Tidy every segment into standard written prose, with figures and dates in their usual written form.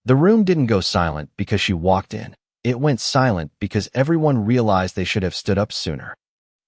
The room didn't go silent because she walked in. It went silent because everyone realized they should have stood up sooner.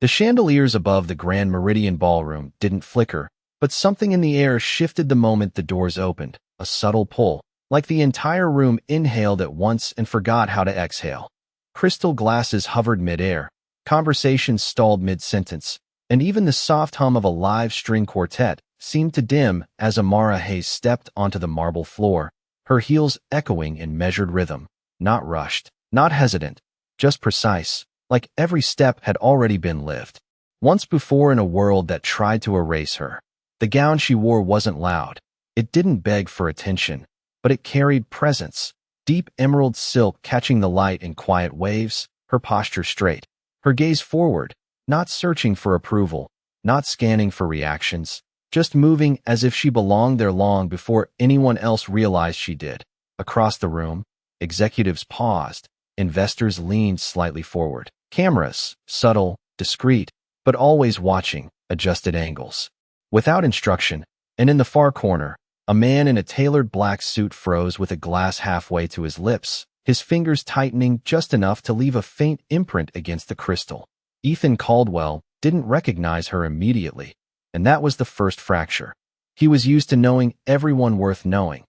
The chandeliers above the Grand Meridian Ballroom didn't flicker, but something in the air shifted the moment the doors opened, a subtle pull, like the entire room inhaled at once and forgot how to exhale. Crystal glasses hovered mid-air, conversations stalled mid-sentence, and even the soft hum of a live string quartet seemed to dim as Amara Hayes stepped onto the marble floor, her heels echoing in measured rhythm, not rushed, not hesitant, just precise, like every step had already been lived. Once before in a world that tried to erase her. The gown she wore wasn't loud. It didn't beg for attention, but it carried presence, deep emerald silk catching the light in quiet waves, her posture straight, her gaze forward, not searching for approval, not scanning for reactions, just moving as if she belonged there long before anyone else realized she did. Across the room, executives paused, investors leaned slightly forward. Cameras, subtle, discreet, but always watching, adjusted angles. Without instruction, and in the far corner, a man in a tailored black suit froze with a glass halfway to his lips, his fingers tightening just enough to leave a faint imprint against the crystal. Ethan Caldwell didn't recognize her immediately, and that was the first fracture. He was used to knowing everyone worth knowing,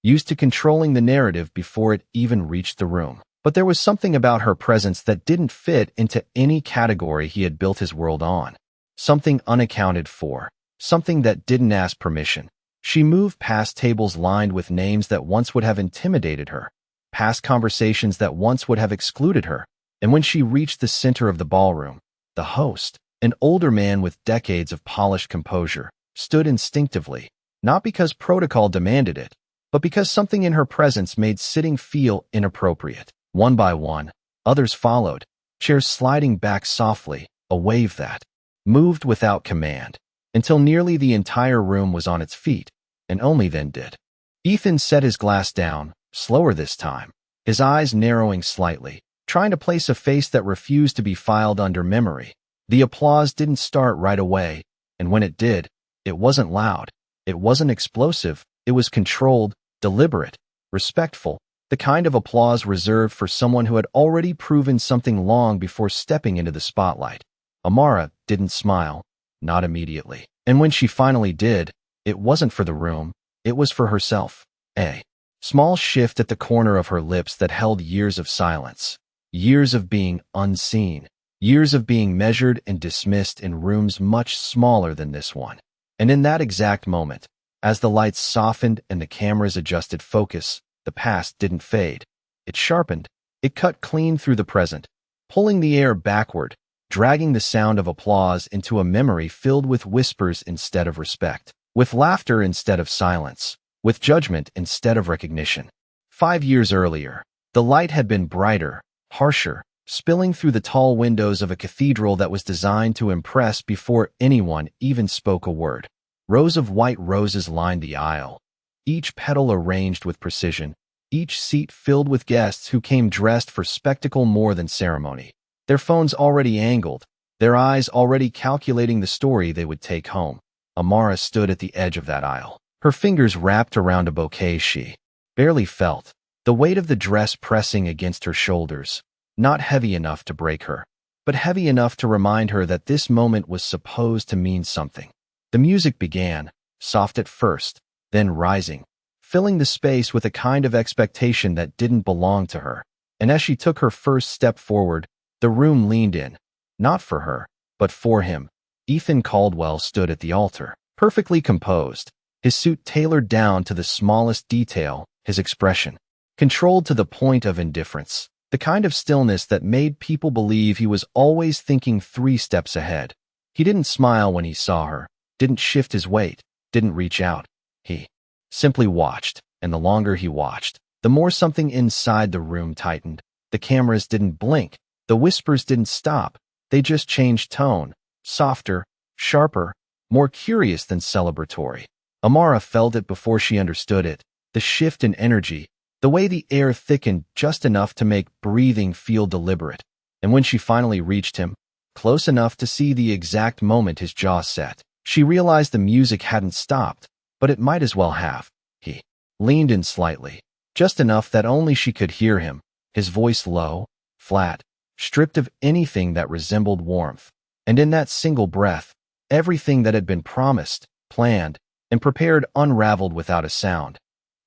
used to controlling the narrative before it even reached the room. But there was something about her presence that didn't fit into any category he had built his world on. Something unaccounted for, something that didn't ask permission. She moved past tables lined with names that once would have intimidated her, past conversations that once would have excluded her, and when she reached the center of the ballroom, the host, an older man with decades of polished composure, stood instinctively, not because protocol demanded it, but because something in her presence made sitting feel inappropriate. One by one, others followed, chairs sliding back softly, a wave that moved without command, until nearly the entire room was on its feet, and only then did. Ethan set his glass down, slower this time, his eyes narrowing slightly, trying to place a face that refused to be filed under memory. The applause didn't start right away, and when it did, it wasn't loud, it wasn't explosive, it was controlled, deliberate, respectful, the kind of applause reserved for someone who had already proven something long before stepping into the spotlight. Amara didn't smile, not immediately. And when she finally did, it wasn't for the room, it was for herself. A small shift at the corner of her lips that held years of silence, years of being unseen, years of being measured and dismissed in rooms much smaller than this one. And in that exact moment, as the lights softened and the cameras adjusted focus, the past didn't fade. It sharpened. It cut clean through the present, pulling the air backward, dragging the sound of applause into a memory filled with whispers instead of respect, with laughter instead of silence, with judgment instead of recognition. 5 years earlier, the light had been brighter, harsher, spilling through the tall windows of a cathedral that was designed to impress before anyone even spoke a word. Rows of white roses lined the aisle, each petal arranged with precision, each seat filled with guests who came dressed for spectacle more than ceremony. Their phones already angled, their eyes already calculating the story they would take home. Amara stood at the edge of that aisle, her fingers wrapped around a bouquet she barely felt, the weight of the dress pressing against her shoulders, not heavy enough to break her, but heavy enough to remind her that this moment was supposed to mean something. The music began, soft at first, then rising, filling the space with a kind of expectation that didn't belong to her. And as she took her first step forward, the room leaned in, not for her, but for him. Ethan Caldwell stood at the altar, perfectly composed, his suit tailored down to the smallest detail, his expression controlled to the point of indifference, the kind of stillness that made people believe he was always thinking 3 steps ahead. He didn't smile when he saw her, didn't shift his weight, didn't reach out. He simply watched, and the longer he watched, the more something inside the room tightened. The cameras didn't blink, the whispers didn't stop, they just changed tone, softer, sharper, more curious than celebratory. Amara felt it before she understood it, the shift in energy, the way the air thickened just enough to make breathing feel deliberate. And when she finally reached him, close enough to see the exact moment his jaw set, she realized the music hadn't stopped, but it might as well have. He leaned in slightly, just enough that only she could hear him, his voice low, flat, stripped of anything that resembled warmth. And in that single breath, everything that had been promised, planned, and prepared unraveled without a sound.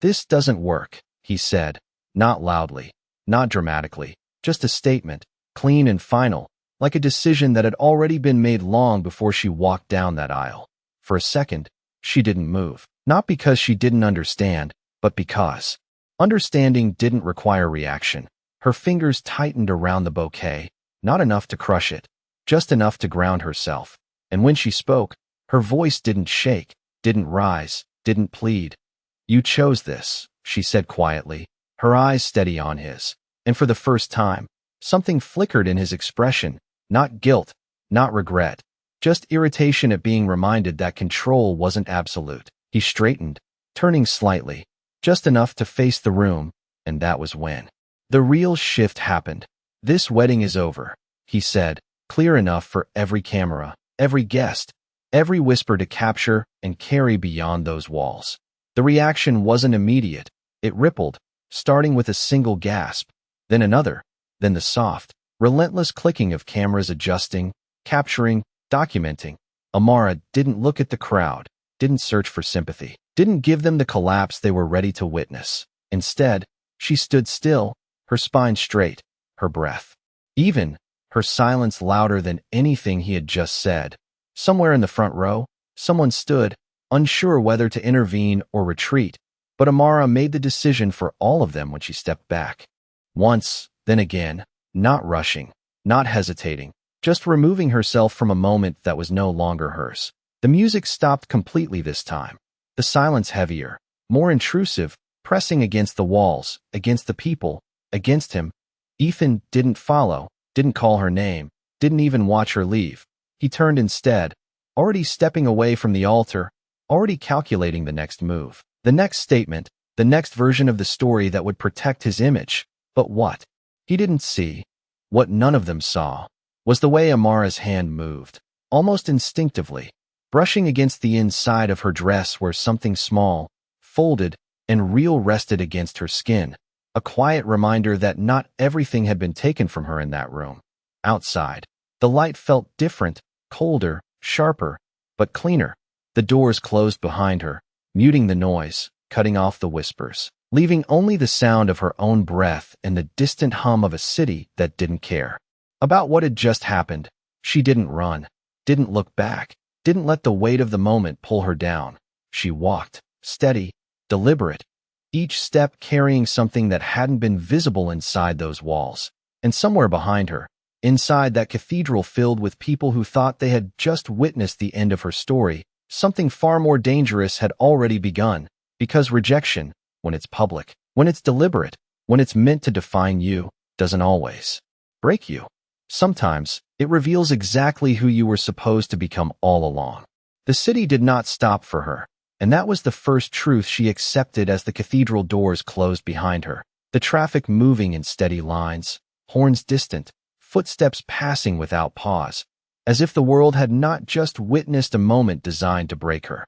"This doesn't work," he said, not loudly, not dramatically, just a statement, clean and final, like a decision that had already been made long before she walked down that aisle. For a second, she didn't move, not because she didn't understand, but because understanding didn't require reaction. Her fingers tightened around the bouquet, not enough to crush it, just enough to ground herself. And when she spoke, her voice didn't shake, didn't rise, didn't plead. "You chose this," she said quietly, her eyes steady on his. And for the first time, something flickered in his expression, not guilt, not regret, just irritation at being reminded that control wasn't absolute. He straightened, turning slightly, just enough to face the room, and that was when the real shift happened. "This wedding is over," he said, clear enough for every camera, every guest, every whisper to capture and carry beyond those walls. The reaction wasn't immediate. It rippled, starting with a single gasp, then another, then the soft, relentless clicking of cameras adjusting, capturing, documenting. Amara didn't look at the crowd, didn't search for sympathy, didn't give them the collapse they were ready to witness. Instead, she stood still, her spine straight, her breath even, her silence louder than anything he had just said. Somewhere in the front row, someone stood, unsure whether to intervene or retreat, but Amara made the decision for all of them when she stepped back. Once, then again, not rushing, not hesitating, just removing herself from a moment that was no longer hers. The music stopped completely this time. The silence heavier, more intrusive, pressing against the walls, against the people, against him. Ethan didn't follow, didn't call her name, didn't even watch her leave. He turned instead, already stepping away from the altar, already calculating the next move, the next statement, the next version of the story that would protect his image. But what he didn't see, what none of them saw, was the way Amara's hand moved, almost instinctively, brushing against the inside of her dress where something small, folded, and real rested against her skin, a quiet reminder that not everything had been taken from her in that room. Outside, the light felt different, colder, sharper, but cleaner. The doors closed behind her, muting the noise, cutting off the whispers, leaving only the sound of her own breath and the distant hum of a city that didn't care about what had just happened. She didn't run, didn't look back, didn't let the weight of the moment pull her down. She walked, steady, deliberate, each step carrying something that hadn't been visible inside those walls. And somewhere behind her, inside that cathedral filled with people who thought they had just witnessed the end of her story, something far more dangerous had already begun. Because rejection, when it's public, when it's deliberate, when it's meant to define you, doesn't always break you. Sometimes, it reveals exactly who you were supposed to become all along. The city did not stop for her, and that was the first truth she accepted as the cathedral doors closed behind her. The traffic moving in steady lines, horns distant, footsteps passing without pause, as if the world had not just witnessed a moment designed to break her.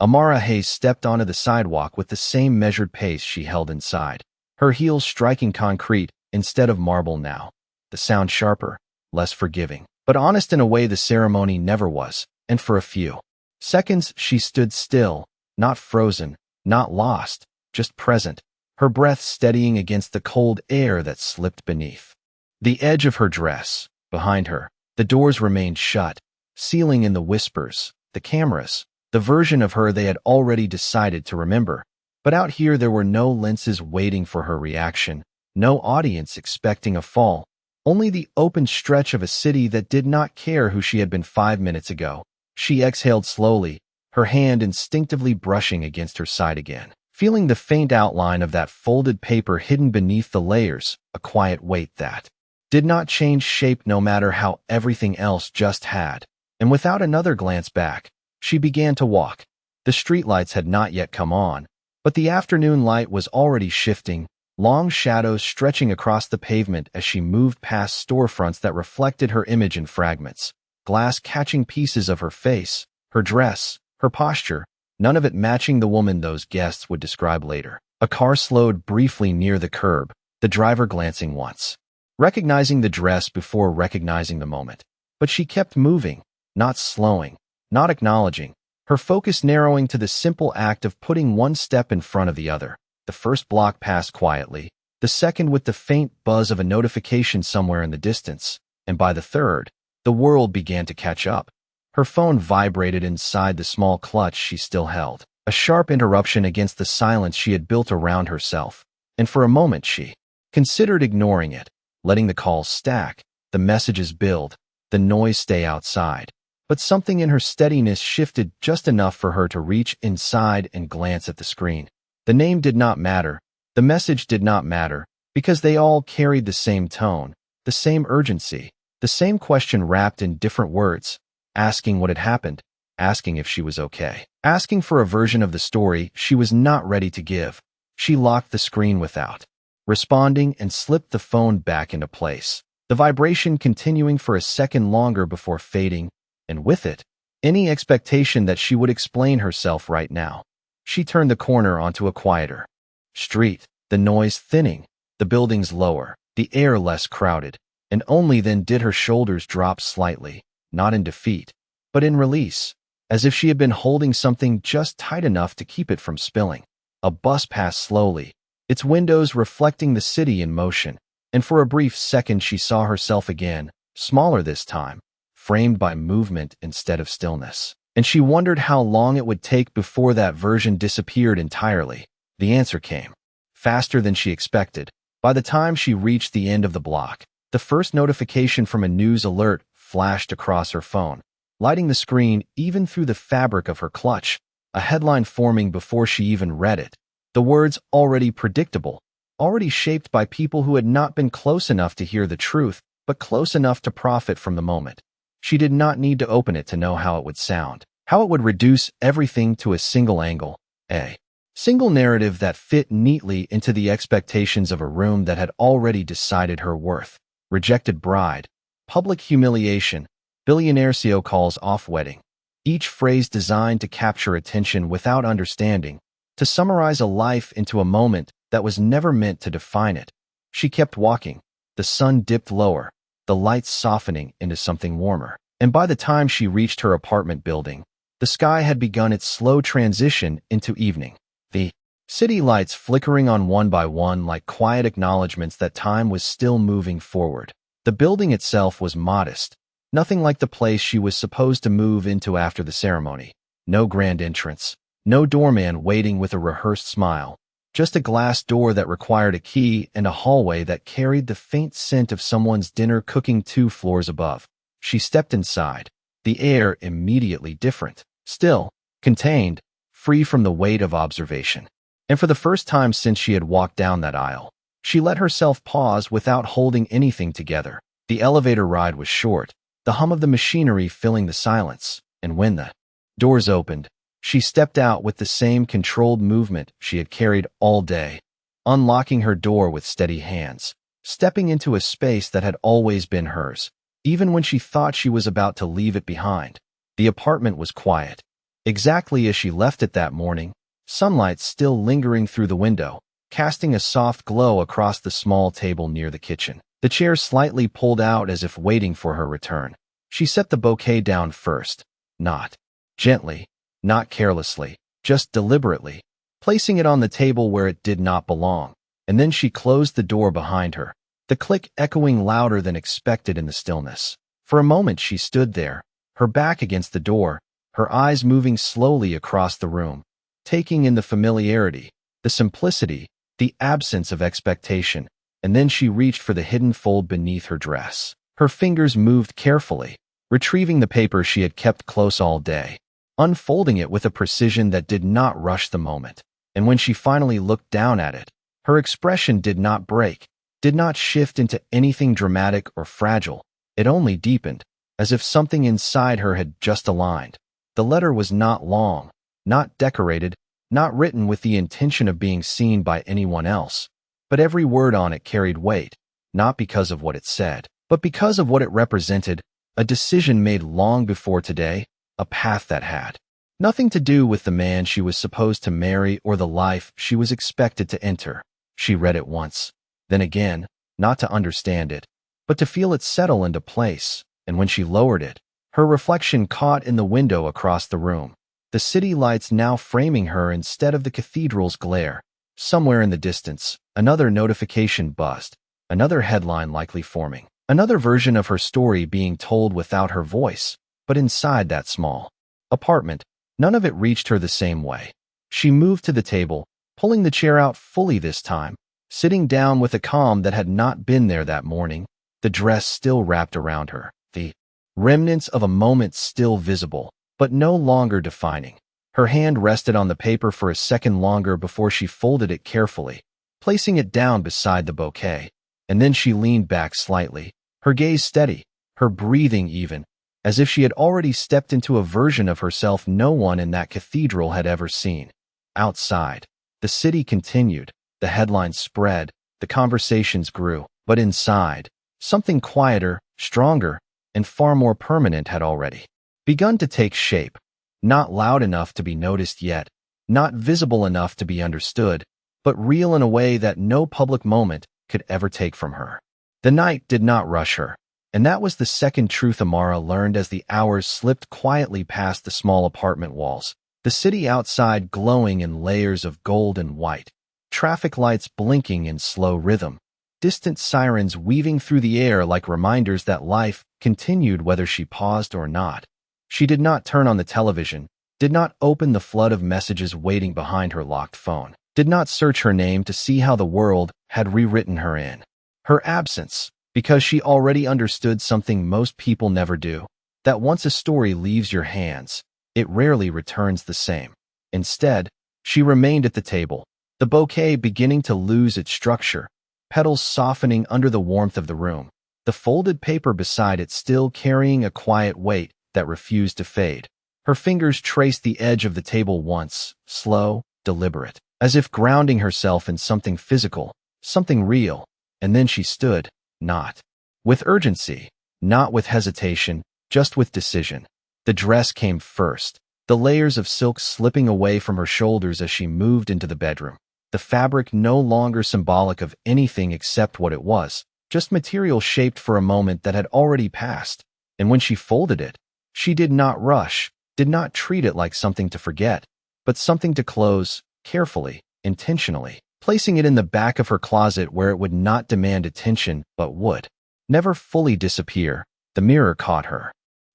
Amara Hayes stepped onto the sidewalk with the same measured pace she held inside, her heels striking concrete instead of marble now, the sound sharper, less forgiving, but honest in a way the ceremony never was. And for a few seconds she stood still, not frozen, not lost, just present, her breath steadying against the cold air that slipped beneath the edge of her dress. Behind her, the doors remained shut, sealing in the whispers, the cameras, the version of her they had already decided to remember. But out here there were no lenses waiting for her reaction, no audience expecting a fall, only the open stretch of a city that did not care who she had been 5 minutes ago. She exhaled slowly, her hand instinctively brushing against her side again, feeling the faint outline of that folded paper hidden beneath the layers, a quiet weight that did not change shape no matter how everything else just had. And without another glance back, she began to walk. The streetlights had not yet come on, but the afternoon light was already shifting, long shadows stretching across the pavement as she moved past storefronts that reflected her image in fragments, glass catching pieces of her face, her dress, her posture, none of it matching the woman those guests would describe later. A car slowed briefly near the curb, the driver glancing once, recognizing the dress before recognizing the moment. But she kept moving, not slowing, not acknowledging, her focus narrowing to the simple act of putting one step in front of the other. The first block passed quietly, the second with the faint buzz of a notification somewhere in the distance, and by the third, the world began to catch up. Her phone vibrated inside the small clutch she still held, a sharp interruption against the silence she had built around herself, and for a moment she considered ignoring it, letting the calls stack, the messages build, the noise stay outside. But something in her steadiness shifted just enough for her to reach inside and glance at the screen. The name did not matter, the message did not matter, because they all carried the same tone, the same urgency, the same question wrapped in different words, asking what had happened, asking if she was okay, asking for a version of the story she was not ready to give. She locked the screen without responding and slipped the phone back into place, the vibration continuing for a second longer before fading, and with it, any expectation that she would explain herself right now. She turned the corner onto a quieter street, the noise thinning, the buildings lower, the air less crowded, and only then did her shoulders drop slightly, not in defeat, but in release, as if she had been holding something just tight enough to keep it from spilling. A bus passed slowly, its windows reflecting the city in motion, and for a brief second she saw herself again, smaller this time, framed by movement instead of stillness. And she wondered how long it would take before that version disappeared entirely. The answer came, faster than she expected. By the time she reached the end of the block, the first notification from a news alert flashed across her phone, lighting the screen even through the fabric of her clutch, a headline forming before she even read it. The words already predictable, already shaped by people who had not been close enough to hear the truth, but close enough to profit from the moment. She did not need to open it to know how it would sound, how it would reduce everything to a single angle, a single narrative that fit neatly into the expectations of a room that had already decided her worth. Rejected bride, public humiliation, billionaire CEO calls off wedding. Each phrase designed to capture attention without understanding, to summarize a life into a moment that was never meant to define it. She kept walking. The sun dipped lower, the lights softening into something warmer, and by the time she reached her apartment building, the sky had begun its slow transition into evening. The city lights flickering on one by one like quiet acknowledgments that time was still moving forward. The building itself was modest, nothing like the place she was supposed to move into after the ceremony. No grand entrance, no doorman waiting with a rehearsed smile, just a glass door that required a key and a hallway that carried the faint scent of someone's dinner cooking 2 floors above. She stepped inside, the air immediately different, still, contained, free from the weight of observation. And for the first time since she had walked down that aisle, she let herself pause without holding anything together. The elevator ride was short, the hum of the machinery filling the silence, and when the doors opened, she stepped out with the same controlled movement she had carried all day, unlocking her door with steady hands, stepping into a space that had always been hers, even when she thought she was about to leave it behind. The apartment was quiet, exactly as she left it that morning, sunlight still lingering through the window, casting a soft glow across the small table near the kitchen. The chair slightly pulled out as if waiting for her return. She set the bouquet down first, not gently, not carelessly, just deliberately, placing it on the table where it did not belong, and then she closed the door behind her, the click echoing louder than expected in the stillness. For a moment she stood there, her back against the door, her eyes moving slowly across the room, taking in the familiarity, the simplicity, the absence of expectation, and then she reached for the hidden fold beneath her dress. Her fingers moved carefully, retrieving the paper she had kept close all day, unfolding it with a precision that did not rush the moment. And when she finally looked down at it, her expression did not break, did not shift into anything dramatic or fragile. It only deepened, as if something inside her had just aligned. The letter was not long, not decorated, not written with the intention of being seen by anyone else, but every word on it carried weight, not because of what it said, but because of what it represented, a decision made long before today, a path that had Nothing to do with the man she was supposed to marry or the life she was expected to enter. She read it once, then again, not to understand it, but to feel it settle into place, and when she lowered it, her reflection caught in the window across the room, the city lights now framing her instead of the cathedral's glare. Somewhere in the distance, another notification buzzed, another headline likely forming, another version of her story being told without her voice, but inside that small apartment, none of it reached her the same way. She moved to the table, pulling the chair out fully this time, sitting down with a calm that had not been there that morning, the dress still wrapped around her, the remnants of a moment still visible, but no longer defining. Her hand rested on the paper for a second longer before she folded it carefully, placing it down beside the bouquet, and then she leaned back slightly, her gaze steady, her breathing even, as if she had already stepped into a version of herself no one in that cathedral had ever seen. Outside, the city continued, the headlines spread, the conversations grew, but inside, something quieter, stronger, and far more permanent had already begun to take shape. Not loud enough to be noticed yet, not visible enough to be understood, but real in a way that no public moment could ever take from her. The night did not rush her, and that was the second truth Amara learned as the hours slipped quietly past the small apartment walls, the city outside glowing in layers of gold and white, traffic lights blinking in slow rhythm, distant sirens weaving through the air like reminders that life continued whether she paused or not. She did not turn on the television, did not open the flood of messages waiting behind her locked phone, did not search her name to see how the world had rewritten her in her absence, because she already understood something most people never do, that once a story leaves your hands, it rarely returns the same. Instead, she remained at the table, the bouquet beginning to lose its structure, petals softening under the warmth of the room, the folded paper beside it still carrying a quiet weight that refused to fade. Her fingers traced the edge of the table once, slow, deliberate, as if grounding herself in something physical, something real, and then she stood, not with urgency, not with hesitation, just with decision. The dress came first, the layers of silk slipping away from her shoulders as she moved into the bedroom, the fabric no longer symbolic of anything except what it was, just material shaped for a moment that had already passed. And when she folded it, she did not rush, did not treat it like something to forget, but something to close, carefully, intentionally, placing it in the back of her closet where it would not demand attention but would never fully disappear. The mirror caught her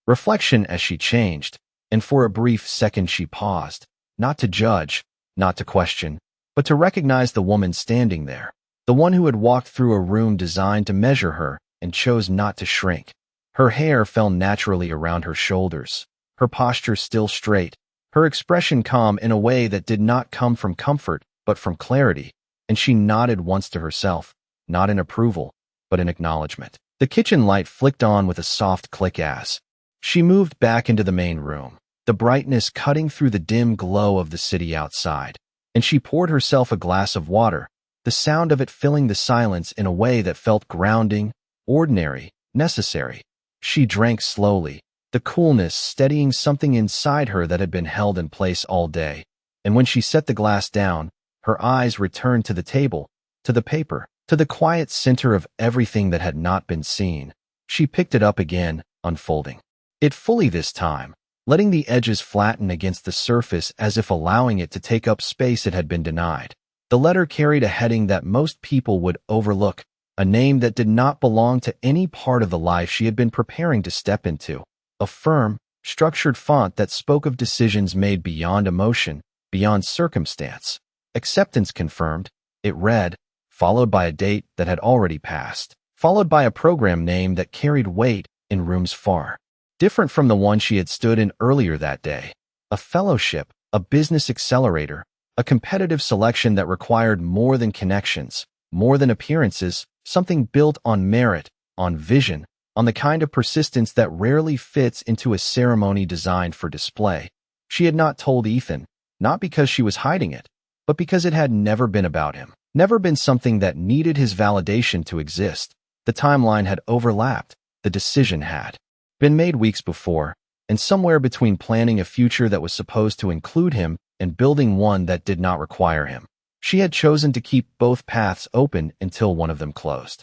reflection as she changed, and for a brief second she paused, not to judge, not to question, but to recognize the woman standing there, the one who had walked through a room designed to measure her and chose not to shrink. Her hair fell naturally around her shoulders, her posture still straight, her expression calm in a way that did not come from comfort but from clarity, and she nodded once to herself, not in approval, but in acknowledgement. The kitchen light flicked on with a soft click as she moved back into the main room, the brightness cutting through the dim glow of the city outside, and she poured herself a glass of water, the sound of it filling the silence in a way that felt grounding, ordinary, necessary. She drank slowly, the coolness steadying something inside her that had been held in place all day, and when she set the glass down, her eyes returned to the table, to the paper, to the quiet center of everything that had not been seen. She picked it up again, unfolding it fully this time, letting the edges flatten against the surface as if allowing it to take up space it had been denied. The letter carried a heading that most people would overlook, a name that did not belong to any part of the life she had been preparing to step into, a firm, structured font that spoke of decisions made beyond emotion, beyond circumstance. Acceptance confirmed, it read, followed by a date that had already passed, followed by a program name that carried weight in rooms far different from the one she had stood in earlier that day. A fellowship, a business accelerator, a competitive selection that required more than connections, more than appearances, something built on merit, on vision, on the kind of persistence that rarely fits into a ceremony designed for display. She had not told Ethan, not because she was hiding it, but because it had never been about him, never been something that needed his validation to exist. The timeline had overlapped, the decision had been made weeks before, and somewhere between planning a future that was supposed to include him and building one that did not require him. She had chosen to keep both paths open until one of them closed.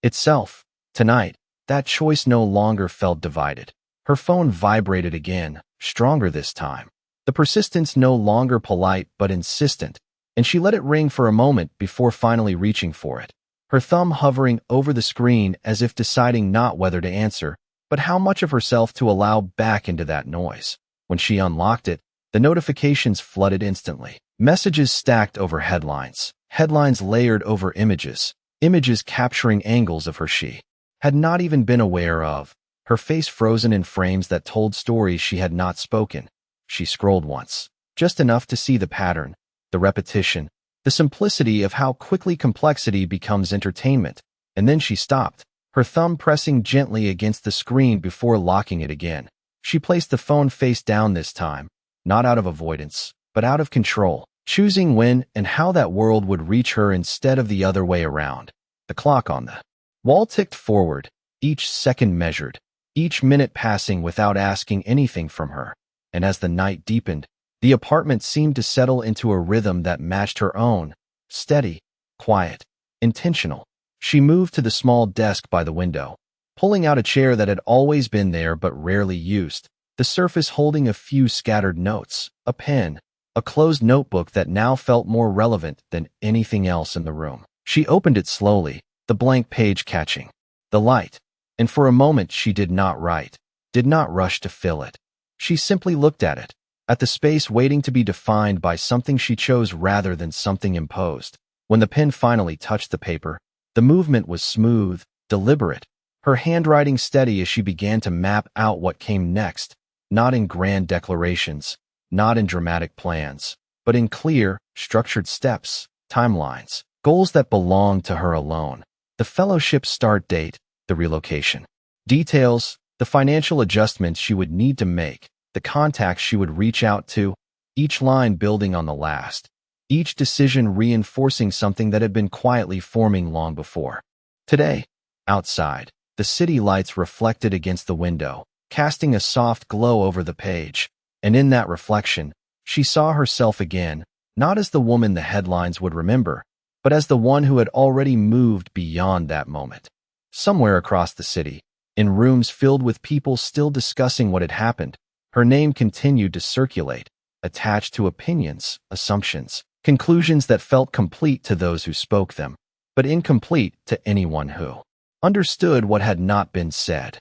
Itself, tonight, that choice no longer felt divided. Her phone vibrated again, stronger this time. The persistence no longer polite but insistent, and she let it ring for a moment before finally reaching for it. Her thumb hovering over the screen as if deciding not whether to answer, but how much of herself to allow back into that noise. When she unlocked it, the notifications flooded instantly. Messages stacked over headlines, headlines layered over images, images capturing angles of her she had not even been aware of, her face frozen in frames that told stories she had not spoken. She scrolled once, just enough to see the pattern, the repetition, the simplicity of how quickly complexity becomes entertainment, and then she stopped, her thumb pressing gently against the screen before locking it again. She placed the phone face down this time, not out of avoidance, but out of control, choosing when and how that world would reach her instead of the other way around. The clock on the wall ticked forward, each second measured, each minute passing without asking anything from her. And as the night deepened, the apartment seemed to settle into a rhythm that matched her own, steady, quiet, intentional. She moved to the small desk by the window, pulling out a chair that had always been there but rarely used, the surface holding a few scattered notes, a pen, a closed notebook that now felt more relevant than anything else in the room. She opened it slowly, the blank page catching the light, and for a moment she did not write, did not rush to fill it. She simply looked at it, at the space waiting to be defined by something she chose rather than something imposed. When the pen finally touched the paper, the movement was smooth, deliberate, her handwriting steady as she began to map out what came next, not in grand declarations, not in dramatic plans, but in clear, structured steps, timelines, goals that belonged to her alone. The fellowship start date, the relocation details, the financial adjustments she would need to make, the contacts she would reach out to, each line building on the last, each decision reinforcing something that had been quietly forming long before. Today, outside, the city lights reflected against the window, casting a soft glow over the page, and in that reflection, she saw herself again, not as the woman the headlines would remember, but as the one who had already moved beyond that moment. Somewhere across the city, in rooms filled with people still discussing what had happened, her name continued to circulate, attached to opinions, assumptions, conclusions that felt complete to those who spoke them, but incomplete to anyone who understood what had not been said.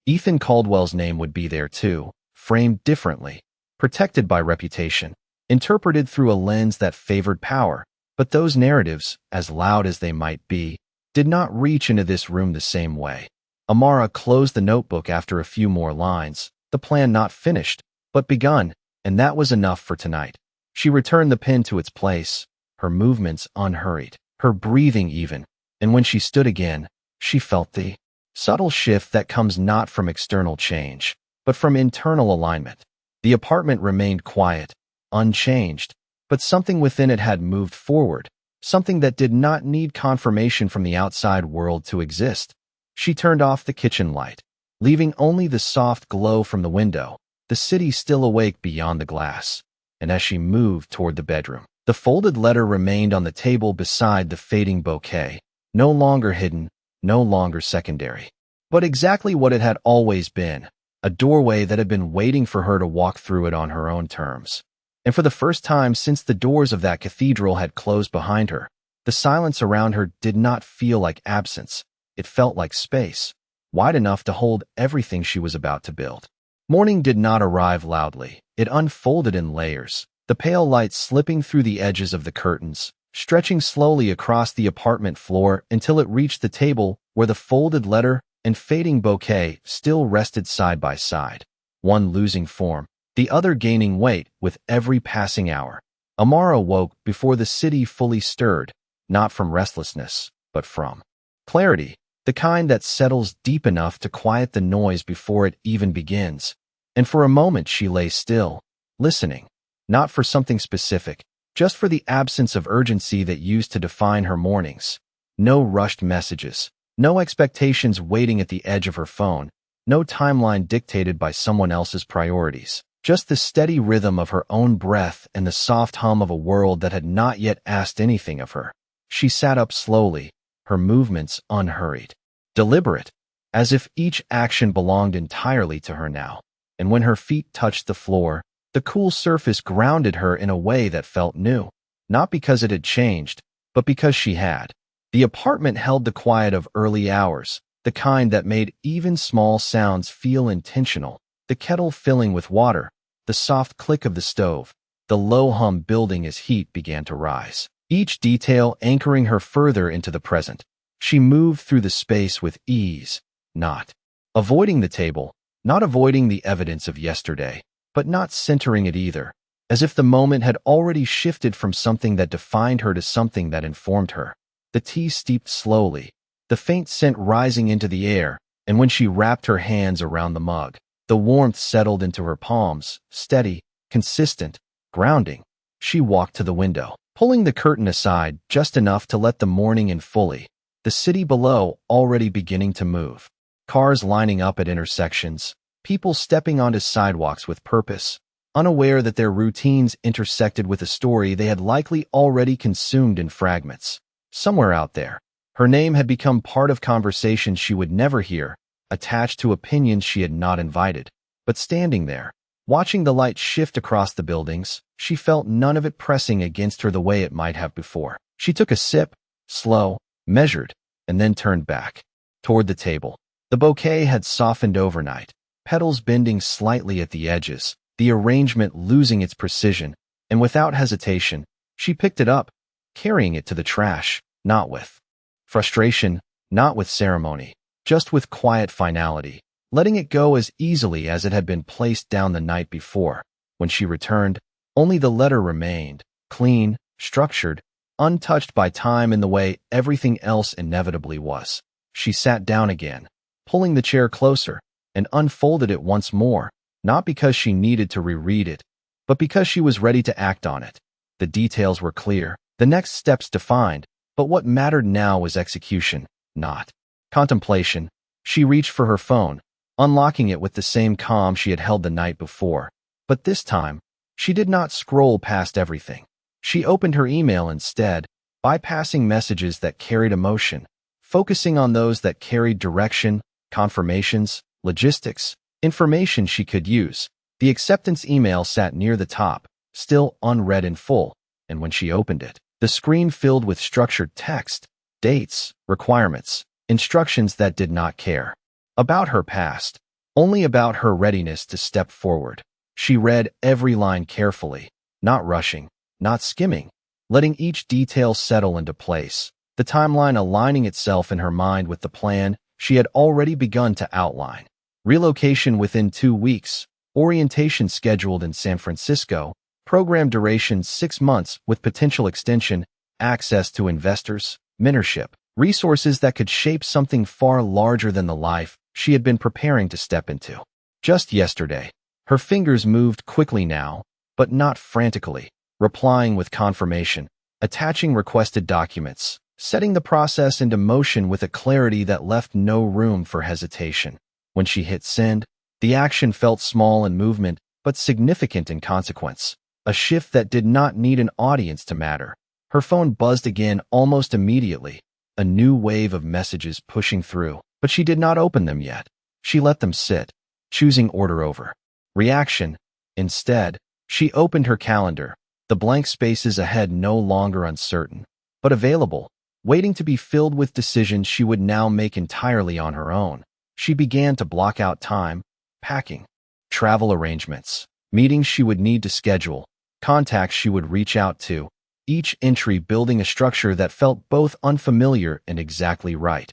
Ethan Caldwell's name would be there too, framed differently, protected by reputation, interpreted through a lens that favored power, but those narratives, as loud as they might be, did not reach into this room the same way. Amara closed the notebook after a few more lines, the plan not finished, but begun, and that was enough for tonight. She returned the pen to its place, her movements unhurried, her breathing even, and when she stood again, she felt the subtle shift that comes not from external change, but from internal alignment. The apartment remained quiet, unchanged, but something within it had moved forward, something that did not need confirmation from the outside world to exist. She turned off the kitchen light, leaving only the soft glow from the window, the city still awake beyond the glass. And as she moved toward the bedroom, the folded letter remained on the table beside the fading bouquet, no longer hidden, no longer secondary, but exactly what it had always been, a doorway that had been waiting for her to walk through it on her own terms. And for the first time since the doors of that cathedral had closed behind her, the silence around her did not feel like absence. It felt like space, wide enough to hold everything she was about to build. Morning did not arrive loudly. It unfolded in layers, the pale light slipping through the edges of the curtains, stretching slowly across the apartment floor until it reached the table where the folded letter and fading bouquet still rested side by side, one losing form, the other gaining weight with every passing hour. Amara woke before the city fully stirred, not from restlessness, but from clarity, the kind that settles deep enough to quiet the noise before it even begins. And for a moment she lay still, listening, not for something specific, just for the absence of urgency that used to define her mornings. No rushed messages, no expectations waiting at the edge of her phone, No timeline dictated by someone else's priorities. Just the steady rhythm of her own breath and the soft hum of a world that had not yet asked anything of her. She sat up slowly, her movements unhurried, deliberate, as if each action belonged entirely to her now. And when her feet touched the floor, the cool surface grounded her in a way that felt new. Not because it had changed, but because she had. The apartment held the quiet of early hours, the kind that made even small sounds feel intentional. The kettle filling with water, the soft click of the stove, the low hum building as heat began to rise. Each detail anchoring her further into the present. She moved through the space with ease, not avoiding the table, not avoiding the evidence of yesterday, but not centering it either, as if the moment had already shifted from something that defined her to something that informed her. The tea steeped slowly, the faint scent rising into the air, and when she wrapped her hands around the mug, the warmth settled into her palms, steady, consistent, grounding. She walked to the window, pulling the curtain aside just enough to let the morning in fully. The city below already beginning to move. Cars lining up at intersections, people stepping onto sidewalks with purpose, unaware that their routines intersected with a story they had likely already consumed in fragments. Somewhere out there, her name had become part of conversations she would never hear, attached to opinions she had not invited. But standing there, watching the light shift across the buildings, she felt none of it pressing against her the way it might have before. She took a sip, slow, measured, and then turned back, toward the table. The bouquet had softened overnight, petals bending slightly at the edges, the arrangement losing its precision, and without hesitation, she picked it up, carrying it to the trash, not with frustration, not with ceremony, just with quiet finality, letting it go as easily as it had been placed down the night before. When she returned, only the letter remained, clean, structured, untouched by time in the way everything else inevitably was. She sat down again, pulling the chair closer, and unfolded it once more, not because she needed to reread it, but because she was ready to act on it. The details were clear, the next steps defined, but what mattered now was execution, not contemplation. She reached for her phone, unlocking it with the same calm she had held the night before. But this time, she did not scroll past everything. She opened her email instead, bypassing messages that carried emotion, focusing on those that carried direction, confirmations, logistics, information she could use. The acceptance email sat near the top, still unread in full, and when she opened it, the screen filled with structured text, dates, requirements, instructions that did not care about her past, only about her readiness to step forward. She read every line carefully, not rushing, not skimming, letting each detail settle into place, the timeline aligning itself in her mind with the plan she had already begun to outline. Relocation within 2 weeks, orientation scheduled in San Francisco, program duration 6 months with potential extension, access to investors, mentorship, resources that could shape something far larger than the life she had been preparing to step into. Just yesterday, her fingers moved quickly now, but not frantically, replying with confirmation, attaching requested documents, setting the process into motion with a clarity that left no room for hesitation. When she hit send, the action felt small in movement, but significant in consequence, a shift that did not need an audience to matter. Her phone buzzed again almost immediately, a new wave of messages pushing through, but she did not open them yet. She let them sit, choosing order over reaction. Instead, she opened her calendar, the blank spaces ahead no longer uncertain, but available, waiting to be filled with decisions she would now make entirely on her own. She began to block out time, packing, travel arrangements, meetings she would need to schedule, contacts she would reach out to, each entry building a structure that felt both unfamiliar and exactly right.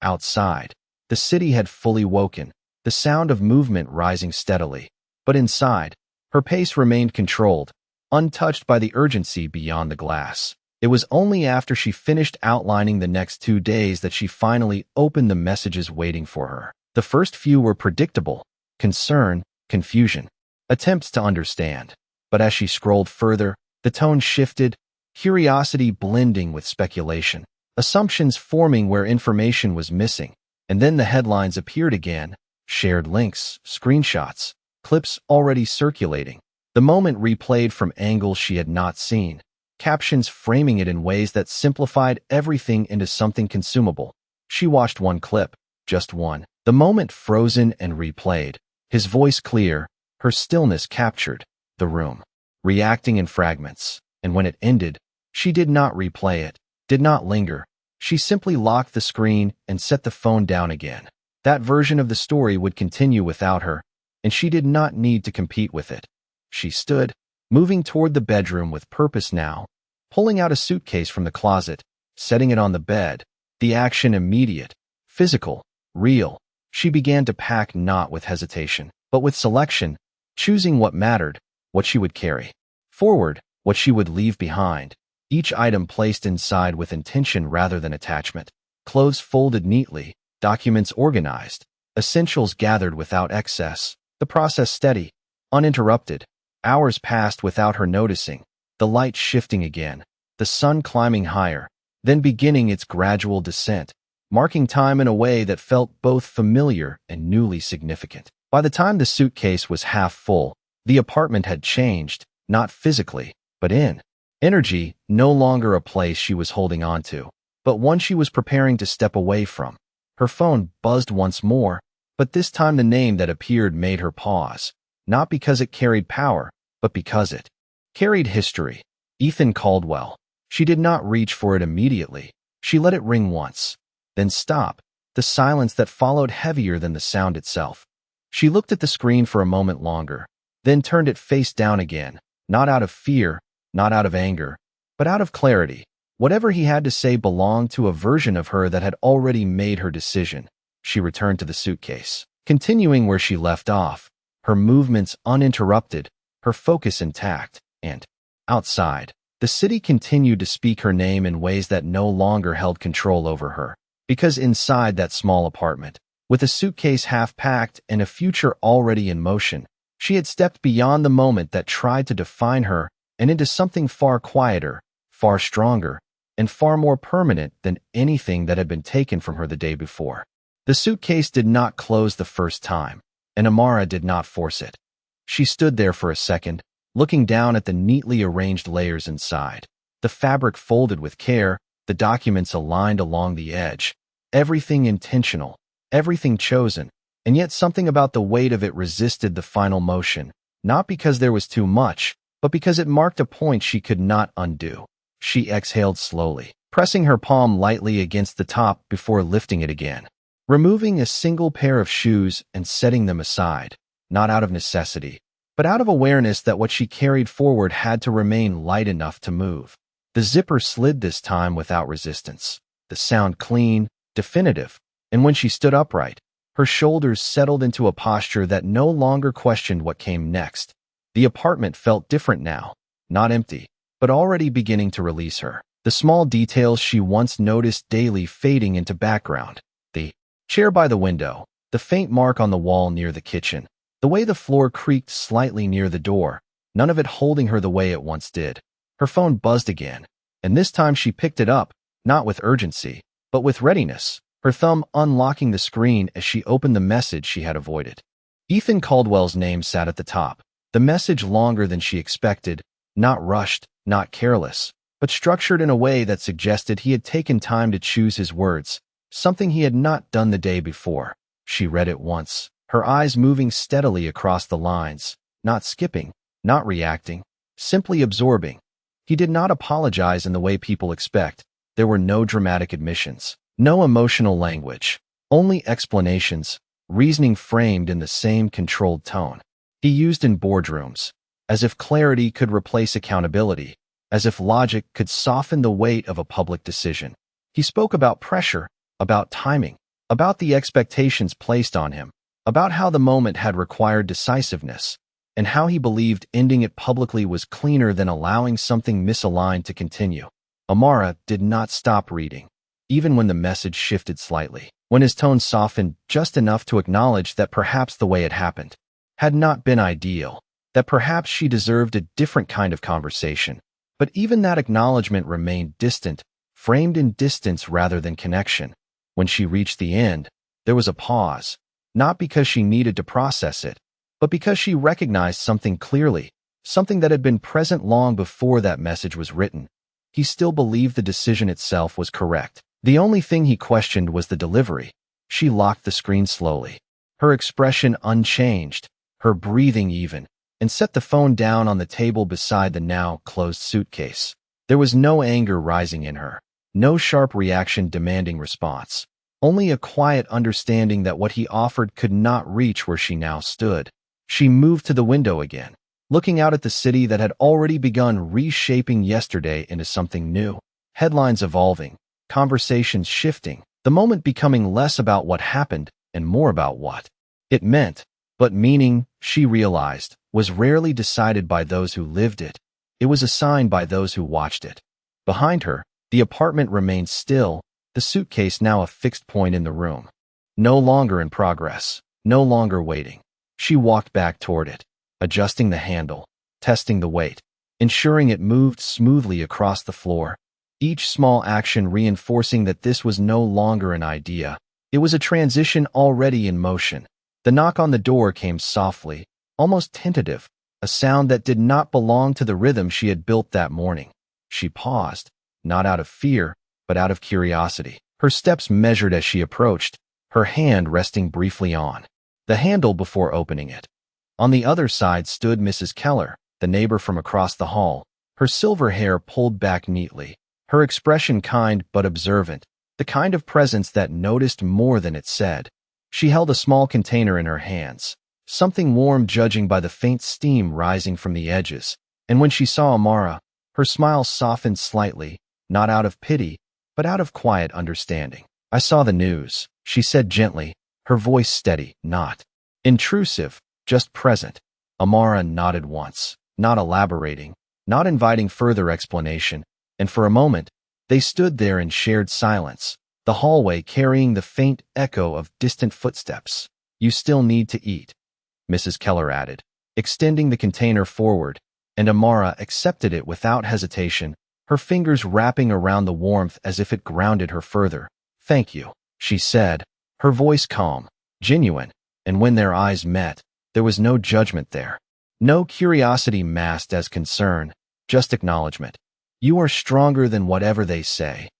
Outside, the city had fully woken, the sound of movement rising steadily. But inside, her pace remained controlled, untouched by the urgency beyond the glass. It was only after she finished outlining the next 2 days that she finally opened the messages waiting for her. The first few were predictable: concern, confusion, attempts to understand. But as she scrolled further, the tone shifted, curiosity blending with speculation, assumptions forming where information was missing. And then the headlines appeared again, shared links, screenshots, clips already circulating. The moment replayed from angles she had not seen, captions framing it in ways that simplified everything into something consumable. She watched one clip, just one. The moment frozen and replayed, his voice clear, her stillness captured the room, reacting in fragments. And when it ended, she did not replay it, did not linger. She simply locked the screen and set the phone down again. That version of the story would continue without her, and she did not need to compete with it. She stood, moving toward the bedroom with purpose now, pulling out a suitcase from the closet, setting it on the bed, the action immediate, physical, real. She began to pack not with hesitation, but with selection, choosing what mattered, what she would carry forward, what she would leave behind. Each item placed inside with intention rather than attachment. Clothes folded neatly, documents organized, essentials gathered without excess. The process steady, uninterrupted. Hours passed without her noticing, the light shifting again, the sun climbing higher, then beginning its gradual descent, marking time in a way that felt both familiar and newly significant. By the time the suitcase was half full, the apartment had changed, not physically, but in energy, no longer a place she was holding on to, but one she was preparing to step away from. Her phone buzzed once more, but this time the name that appeared made her pause, not because it carried power, but because it carried history. Ethan Caldwell. She did not reach for it immediately. She let it ring once, then stop, the silence that followed heavier than the sound itself. She looked at the screen for a moment longer, then turned it face down again, not out of fear, not out of anger, but out of clarity. Whatever he had to say belonged to a version of her that had already made her decision. She returned to the suitcase, continuing where she left off, her movements uninterrupted, her focus intact. And outside, the city continued to speak her name in ways that no longer held control over her. Because inside that small apartment, with a suitcase half-packed and a future already in motion, she had stepped beyond the moment that tried to define her and into something far quieter, far stronger, and far more permanent than anything that had been taken from her the day before. The suitcase did not close the first time, and Amara did not force it. She stood there for a second, looking down at the neatly arranged layers inside. The fabric folded with care, the documents aligned along the edge, everything intentional, everything chosen, and yet something about the weight of it resisted the final motion, not because there was too much, but because it marked a point she could not undo. She exhaled slowly, pressing her palm lightly against the top before lifting it again, removing a single pair of shoes and setting them aside, not out of necessity, but out of awareness that what she carried forward had to remain light enough to move. The zipper slid this time without resistance, the sound clean, definitive, and when she stood upright, her shoulders settled into a posture that no longer questioned what came next. The apartment felt different now, not empty, but already beginning to release her. The small details she once noticed daily fading into background. The chair by the window, the faint mark on the wall near the kitchen, the way the floor creaked slightly near the door, none of it holding her the way it once did. Her phone buzzed again, and this time she picked it up, not with urgency, but with readiness, her thumb unlocking the screen as she opened the message she had avoided. Ethan Caldwell's name sat at the top, the message longer than she expected, not rushed, not careless, but structured in a way that suggested he had taken time to choose his words, something he had not done the day before. She read it once, her eyes moving steadily across the lines, not skipping, not reacting, simply absorbing. He did not apologize in the way people expect. There were no dramatic admissions, no emotional language, only explanations, reasoning framed in the same controlled tone he used in boardrooms, as if clarity could replace accountability, as if logic could soften the weight of a public decision. He spoke about pressure, about timing, about the expectations placed on him, about how the moment had required decisiveness, and how he believed ending it publicly was cleaner than allowing something misaligned to continue. Amara did not stop reading, even when the message shifted slightly, when his tone softened just enough to acknowledge that perhaps the way it happened had not been ideal, that perhaps she deserved a different kind of conversation. But even that acknowledgement remained distant, framed in distance rather than connection. When she reached the end, there was a pause, not because she needed to process it, but because she recognized something clearly, something that had been present long before that message was written. He still believed the decision itself was correct. The only thing he questioned was the delivery. She locked the screen slowly, her expression unchanged, her breathing even, and set the phone down on the table beside the now closed suitcase. There was no anger rising in her, no sharp reaction demanding response, only a quiet understanding that what he offered could not reach where she now stood. She moved to the window again, looking out at the city that had already begun reshaping yesterday into something new. Headlines evolving, conversations shifting, the moment becoming less about what happened and more about what it meant. But meaning, she realized, was rarely decided by those who lived it. It was assigned by those who watched it. Behind her, the apartment remained still, the suitcase now a fixed point in the room. No longer in progress, no longer waiting. She walked back toward it, adjusting the handle, testing the weight, ensuring it moved smoothly across the floor. Each small action reinforcing that this was no longer an idea. It was a transition already in motion. The knock on the door came softly, almost tentative, a sound that did not belong to the rhythm she had built that morning. She paused, not out of fear, but out of curiosity. Her steps measured as she approached, her hand resting briefly on the handle before opening it. On the other side stood Mrs. Keller, the neighbor from across the hall, her silver hair pulled back neatly, her expression kind but observant, the kind of presence that noticed more than it said. She held a small container in her hands, something warm judging by the faint steam rising from the edges, and when she saw Amara, her smile softened slightly, not out of pity, but out of quiet understanding. "I saw the news," she said gently, her voice steady, not intrusive, just present. Amara nodded once, not elaborating, not inviting further explanation, and for a moment, they stood there in shared silence, the hallway carrying the faint echo of distant footsteps. "You still need to eat," Mrs. Keller added, extending the container forward, and Amara accepted it without hesitation, her fingers wrapping around the warmth as if it grounded her further. "Thank you," she said, her voice calm, genuine, and when their eyes met, there was no judgment there. No curiosity masked as concern, just acknowledgement. "You are stronger than whatever they say,"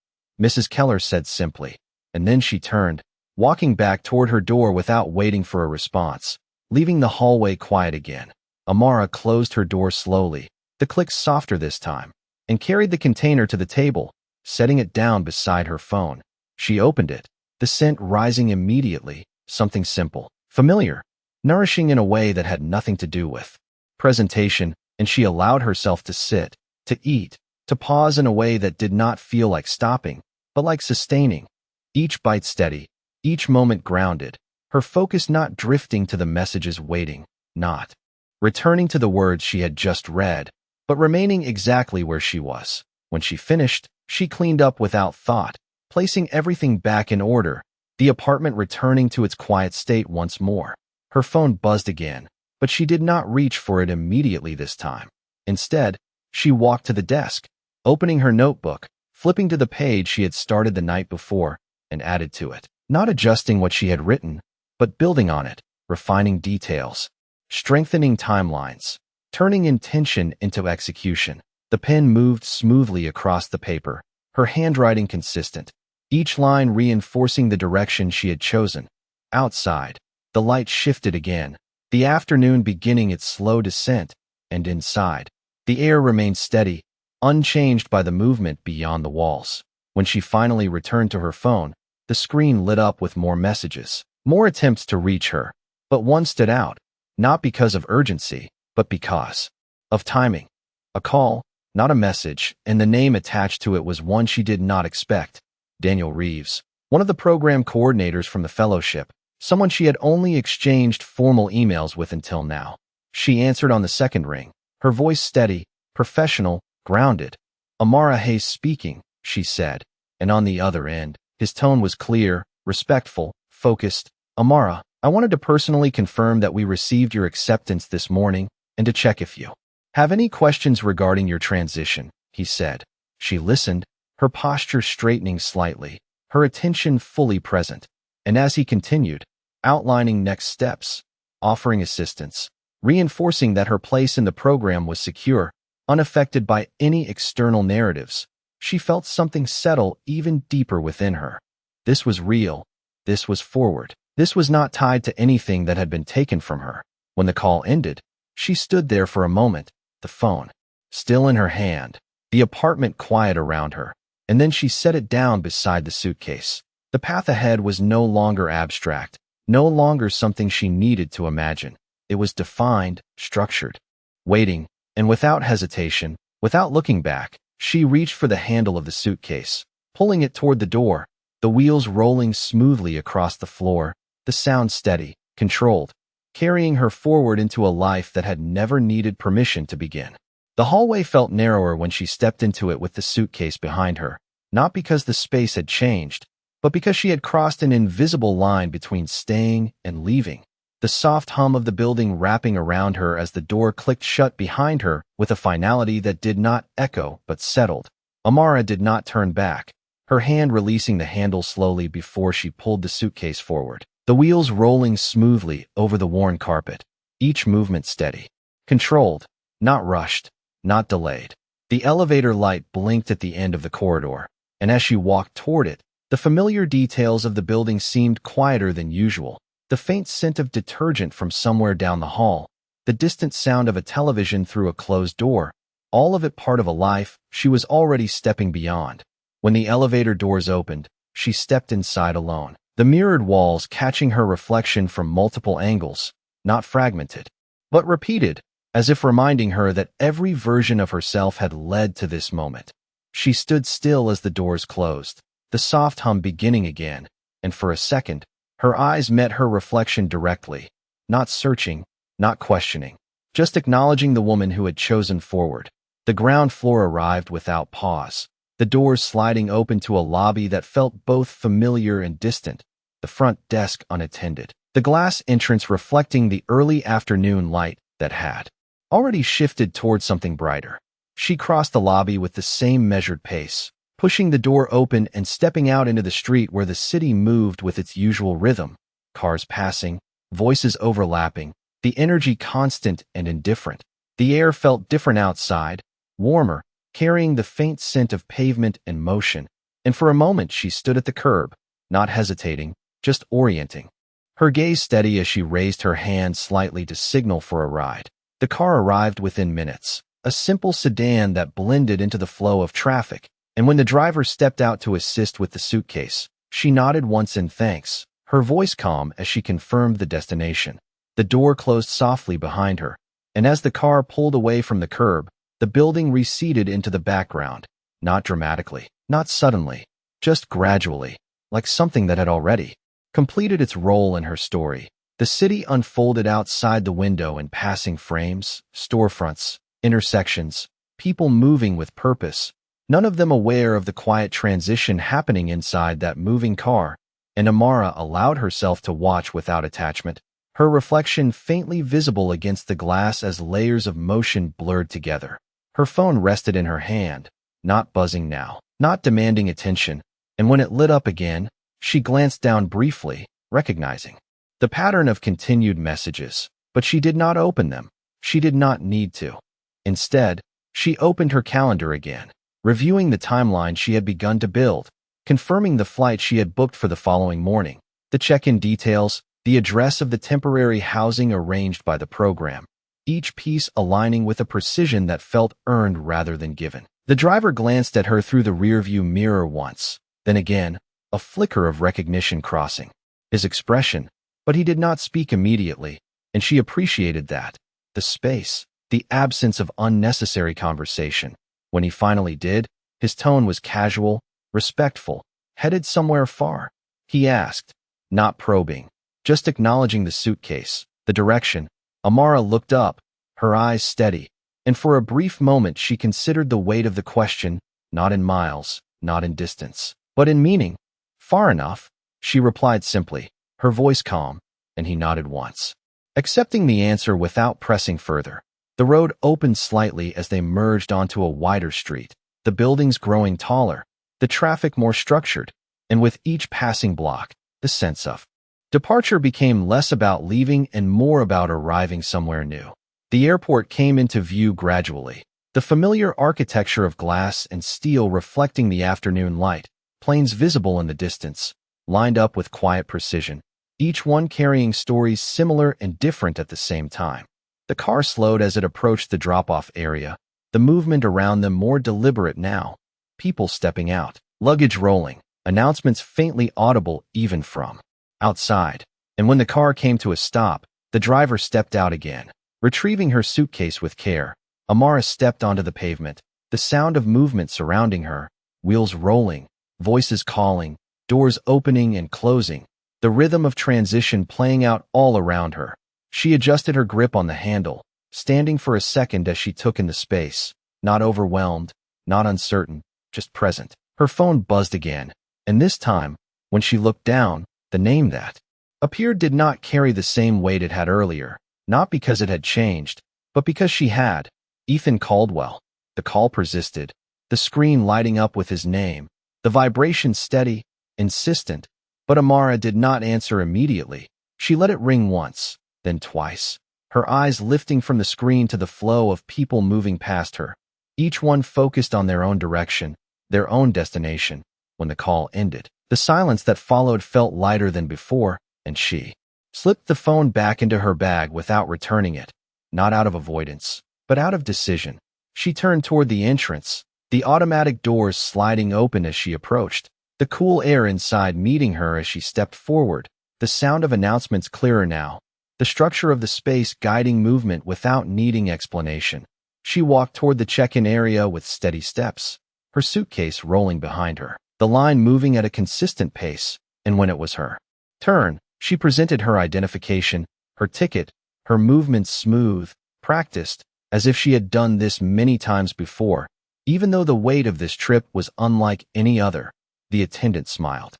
Mrs. Keller said simply, and then she turned, walking back toward her door without waiting for a response, leaving the hallway quiet again. Amara closed her door slowly, the click softer this time, and carried the container to the table, setting it down beside her phone. She opened it, the scent rising immediately, something simple, familiar, nourishing in a way that had nothing to do with presentation, and she allowed herself to sit, to eat, to pause in a way that did not feel like stopping, but like sustaining. Each bite steady, each moment grounded, her focus not drifting to the messages waiting, not returning to the words she had just read, but remaining exactly where she was. When she finished, she cleaned up without thought, placing everything back in order, the apartment returning to its quiet state once more. Her phone buzzed again, but she did not reach for it immediately this time. Instead, she walked to the desk, opening her notebook, flipping to the page she had started the night before, and added to it, not adjusting what she had written, but building on it, refining details, strengthening timelines, turning intention into execution. The pen moved smoothly across the paper, her handwriting consistent, each line reinforcing the direction she had chosen. Outside, the light shifted again, the afternoon beginning its slow descent, and inside, the air remained steady, unchanged by the movement beyond the walls. When she finally returned to her phone, the screen lit up with more messages, more attempts to reach her, but one stood out, not because of urgency, but because of timing. A call, not a message, and the name attached to it was one she did not expect. Daniel Reeves, one of the program coordinators from the fellowship, someone she had only exchanged formal emails with until now. She answered on the second ring, her voice steady, professional, grounded. "Amara Hayes speaking," she said, and on the other end, his tone was clear, respectful, focused. "Amara, I wanted to personally confirm that we received your acceptance this morning and to check if you have any questions regarding your transition," he said. She listened, her posture straightening slightly, her attention fully present, and as he continued, outlining next steps, offering assistance, reinforcing that her place in the program was secure, unaffected by any external narratives. She felt something settle even deeper within her. This was real. This was forward. This was not tied to anything that had been taken from her. When the call ended, she stood there for a moment, the phone still in her hand, the apartment quiet around her, and then she set it down beside the suitcase. The path ahead was no longer abstract, no longer something she needed to imagine. It was defined, structured, waiting, and without hesitation, without looking back, she reached for the handle of the suitcase, pulling it toward the door, the wheels rolling smoothly across the floor, the sound steady, controlled, carrying her forward into a life that had never needed permission to begin. The hallway felt narrower when she stepped into it with the suitcase behind her, not because the space had changed, but because she had crossed an invisible line between staying and leaving. The soft hum of the building wrapping around her as the door clicked shut behind her with a finality that did not echo but settled. Amara did not turn back, her hand releasing the handle slowly before she pulled the suitcase forward, the wheels rolling smoothly over the worn carpet, each movement steady, controlled, not rushed, not delayed. The elevator light blinked at the end of the corridor, and as she walked toward it, the familiar details of the building seemed quieter than usual. The faint scent of detergent from somewhere down the hall, the distant sound of a television through a closed door, all of it part of a life she was already stepping beyond. When the elevator doors opened, she stepped inside alone, the mirrored walls catching her reflection from multiple angles, not fragmented, but repeated, as if reminding her that every version of herself had led to this moment. She stood still as the doors closed, the soft hum beginning again, and for a second, her eyes met her reflection directly, not searching, not questioning, just acknowledging the woman who had chosen forward. The ground floor arrived without pause, the doors sliding open to a lobby that felt both familiar and distant, the front desk unattended, the glass entrance reflecting the early afternoon light that had already shifted toward something brighter. She crossed the lobby with the same measured pace, pushing the door open and stepping out into the street where the city moved with its usual rhythm, cars passing, voices overlapping, the energy constant and indifferent. The air felt different outside, warmer, carrying the faint scent of pavement and motion, and for a moment she stood at the curb, not hesitating, just orienting, her gaze steady as she raised her hand slightly to signal for a ride. The car arrived within minutes, a simple sedan that blended into the flow of traffic, and when the driver stepped out to assist with the suitcase, she nodded once in thanks, her voice calm as she confirmed the destination. The door closed softly behind her, and as the car pulled away from the curb, the building receded into the background, not dramatically, not suddenly, just gradually, like something that had already completed its role in her story. The city unfolded outside the window in passing frames, storefronts, intersections, people moving with purpose, none of them aware of the quiet transition happening inside that moving car, and Amara allowed herself to watch without attachment, her reflection faintly visible against the glass as layers of motion blurred together. Her phone rested in her hand, not buzzing now, not demanding attention, and when it lit up again, she glanced down briefly, recognizing the pattern of continued messages, but she did not open them. She did not need to. Instead, she opened her calendar again, reviewing the timeline she had begun to build, confirming the flight she had booked for the following morning, the check-in details, the address of the temporary housing arranged by the program, each piece aligning with a precision that felt earned rather than given. The driver glanced at her through the rearview mirror once, then again, a flicker of recognition crossing his expression, but he did not speak immediately, and she appreciated that. The space, the absence of unnecessary conversation. When he finally did, his tone was casual, respectful, headed somewhere far. He asked, not probing, just acknowledging the suitcase, the direction. Amara looked up, her eyes steady, and for a brief moment she considered the weight of the question, not in miles, not in distance, but in meaning. Far enough, she replied simply, her voice calm, and he nodded once, accepting the answer without pressing further. The road opened slightly as they merged onto a wider street, the buildings growing taller, the traffic more structured, and with each passing block, the sense of Departure became less about leaving and more about arriving somewhere new. The airport came into view gradually, the familiar architecture of glass and steel reflecting the afternoon light, planes visible in the distance, lined up with quiet precision, each one carrying stories similar and different at the same time. The car slowed as it approached the drop-off area, the movement around them more deliberate now, people stepping out, luggage rolling, announcements faintly audible even from outside. And when the car came to a stop, the driver stepped out again. Retrieving her suitcase with care, Amara stepped onto the pavement, the sound of movement surrounding her, wheels rolling, voices calling, doors opening and closing, the rhythm of transition playing out all around her. She adjusted her grip on the handle, standing for a second as she took in the space, not overwhelmed, not uncertain, just present. Her phone buzzed again, and this time, when she looked down, the name that appeared did not carry the same weight it had earlier, not because it had changed, but because she had. Ethan Caldwell. The call persisted, the screen lighting up with his name, the vibration steady, insistent, but Amara did not answer immediately. She let it ring once, then twice, her eyes lifting from the screen to the flow of people moving past her, each one focused on their own direction, their own destination. When the call ended, the silence that followed felt lighter than before, and she slipped the phone back into her bag without returning it, not out of avoidance, but out of decision. She turned toward the entrance, the automatic doors sliding open as she approached, the cool air inside meeting her as she stepped forward, the sound of announcements clearer now, the structure of the space guiding movement without needing explanation. She walked toward the check-in area with steady steps, her suitcase rolling behind her, the line moving at a consistent pace, and when it was her turn, she presented her identification, her ticket, her movements smooth, practiced, as if she had done this many times before. Even though the weight of this trip was unlike any other, the attendant smiled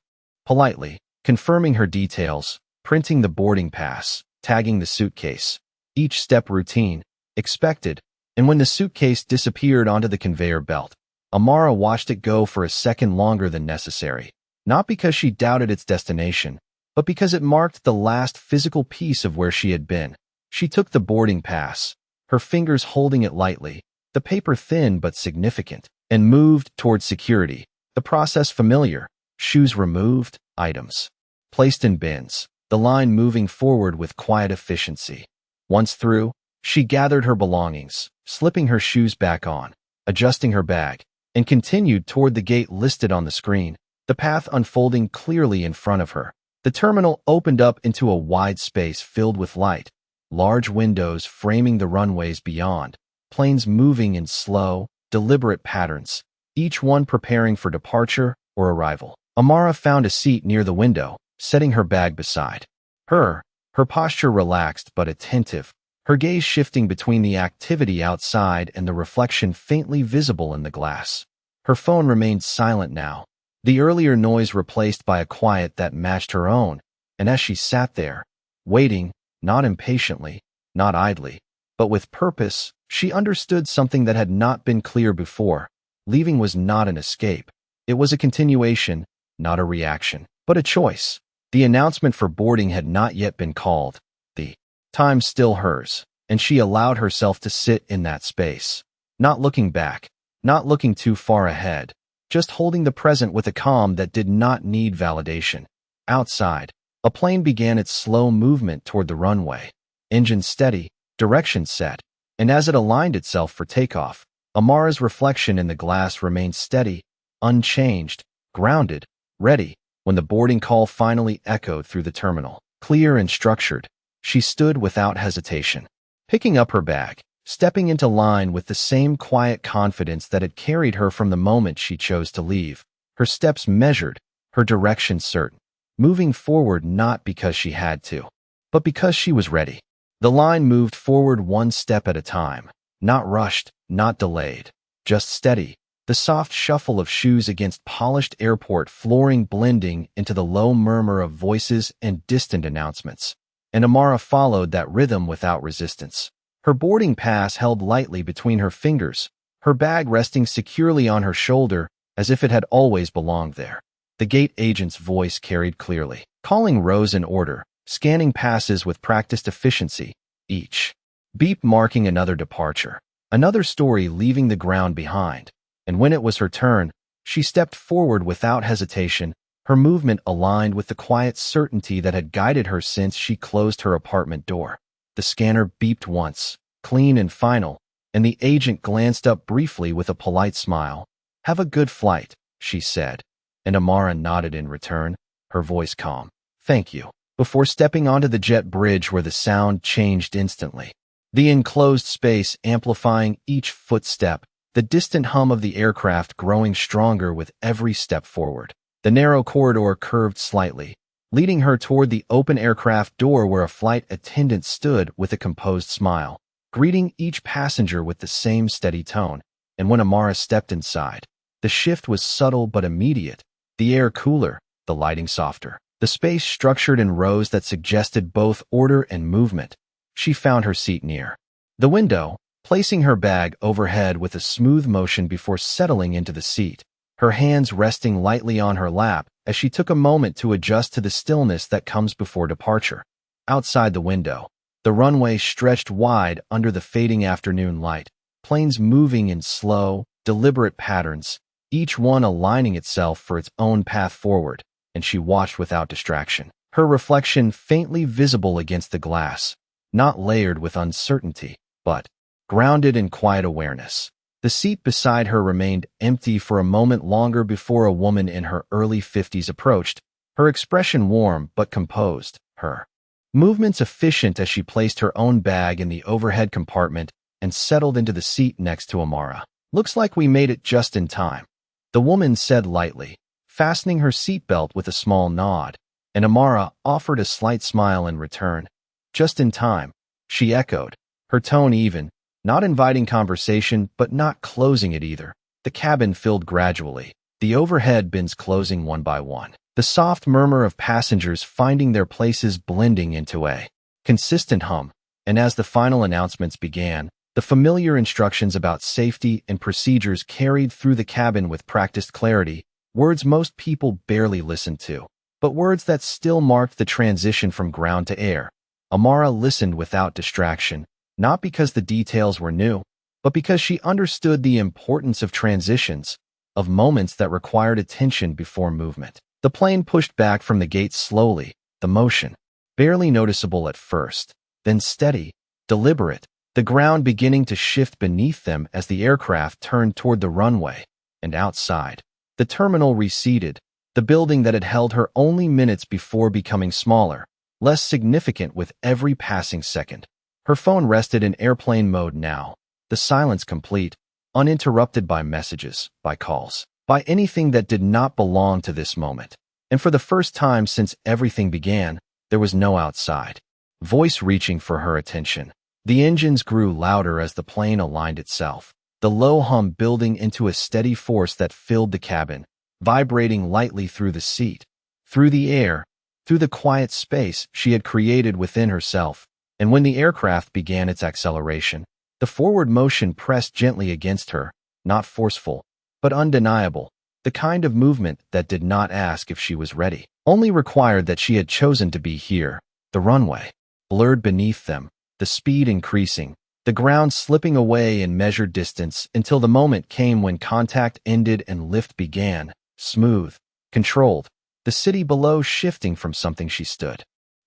politely, confirming her details, printing the boarding pass, tagging the suitcase. Each step routine, expected, and when the suitcase disappeared onto the conveyor belt, Amara watched it go for a second longer than necessary, not because she doubted its destination, but because it marked the last physical piece of where she had been. She took the boarding pass, her fingers holding it lightly, the paper thin but significant, and moved toward security, the process familiar, shoes removed, items placed in bins, the line moving forward with quiet efficiency. Once through, she gathered her belongings, slipping her shoes back on, adjusting her bag, and continued toward the gate listed on the screen, the path unfolding clearly in front of her. The terminal opened up into a wide space filled with light, large windows framing the runways beyond, planes moving in slow, deliberate patterns, each one preparing for departure or arrival. Amara found a seat near the window, setting her bag beside her, her posture relaxed but attentive, her gaze shifting between the activity outside and the reflection faintly visible in the glass. Her phone remained silent now, the earlier noise replaced by a quiet that matched her own, and as she sat there, waiting, not impatiently, not idly, but with purpose, she understood something that had not been clear before. Leaving was not an escape. It was a continuation, not a reaction, but a choice. The announcement for boarding had not yet been called. The time still hers, and she allowed herself to sit in that space, not looking back, not looking too far ahead, just holding the present with a calm that did not need validation. Outside, a plane began its slow movement toward the runway, engine steady, direction set, and as it aligned itself for takeoff, Amara's reflection in the glass remained steady, unchanged, grounded, ready. When the boarding call finally echoed through the terminal, clear and structured, she stood without hesitation, picking up her bag, stepping into line with the same quiet confidence that had carried her from the moment she chose to leave, her steps measured, her direction certain, moving forward not because she had to, but because she was ready. The line moved forward one step at a time, not rushed, not delayed, just steady, the soft shuffle of shoes against polished airport flooring blending into the low murmur of voices and distant announcements. And Amara followed that rhythm without resistance. Her boarding pass held lightly between her fingers, her bag resting securely on her shoulder as if it had always belonged there. The gate agent's voice carried clearly, Calling rose in order, scanning passes with practiced efficiency, each beep marking another departure, another story leaving the ground behind. And when it was her turn, she stepped forward without hesitation, her movement aligned with the quiet certainty that had guided her since she closed her apartment door. The scanner beeped once, clean and final, and the agent glanced up briefly with a polite smile. "Have a good flight," she said, and Amara nodded in return, her voice calm. "Thank you," before stepping onto the jet bridge where the sound changed instantly. The enclosed space amplifying each footstep, the distant hum of the aircraft growing stronger with every step forward. The narrow corridor curved slightly, leading her toward the open aircraft door where a flight attendant stood with a composed smile, greeting each passenger with the same steady tone. And when Amara stepped inside, the shift was subtle but immediate, the air cooler, the lighting softer, the space structured in rows that suggested both order and movement. She found her seat near the window, placing her bag overhead with a smooth motion before settling into the seat, her hands resting lightly on her lap as she took a moment to adjust to the stillness that comes before departure. Outside the window, the runway stretched wide under the fading afternoon light, planes moving in slow, deliberate patterns, each one aligning itself for its own path forward, and she watched without distraction, her reflection faintly visible against the glass, not layered with uncertainty, but grounded in quiet awareness. The seat beside her remained empty for a moment longer before a woman in her early 50s approached, her expression warm but composed, her movements efficient as she placed her own bag in the overhead compartment and settled into the seat next to Amara. "Looks like we made it just in time," the woman said lightly, fastening her seatbelt with a small nod, and Amara offered a slight smile in return. "Just in time," she echoed, her tone even, not inviting conversation but not closing it either. The cabin filled gradually, the overhead bins closing one by one, the soft murmur of passengers finding their places blending into a consistent hum, and as the final announcements began, the familiar instructions about safety and procedures carried through the cabin with practiced clarity, words most people barely listened to, but words that still marked the transition from ground to air. Amara listened without distraction, not because the details were new, but because she understood the importance of transitions, of moments that required attention before movement. The plane pushed back from the gate slowly, the motion, barely noticeable at first, then steady, deliberate, the ground beginning to shift beneath them as the aircraft turned toward the runway, and outside, the terminal receded, the building that had held her only minutes before becoming smaller, less significant with every passing second. Her phone rested in airplane mode now, the silence complete, uninterrupted by messages, by calls, by anything that did not belong to this moment. And for the first time since everything began, there was no outside voice reaching for her attention. The engines grew louder as the plane aligned itself, the low hum building into a steady force that filled the cabin, vibrating lightly through the seat, through the air, through the quiet space she had created within herself. And when the aircraft began its acceleration, the forward motion pressed gently against her, not forceful, but undeniable, the kind of movement that did not ask if she was ready, only required that she had chosen to be here. The runway blurred beneath them, the speed increasing, the ground slipping away in measured distance until the moment came when contact ended and lift began, smooth, controlled, the city below shifting from something she stood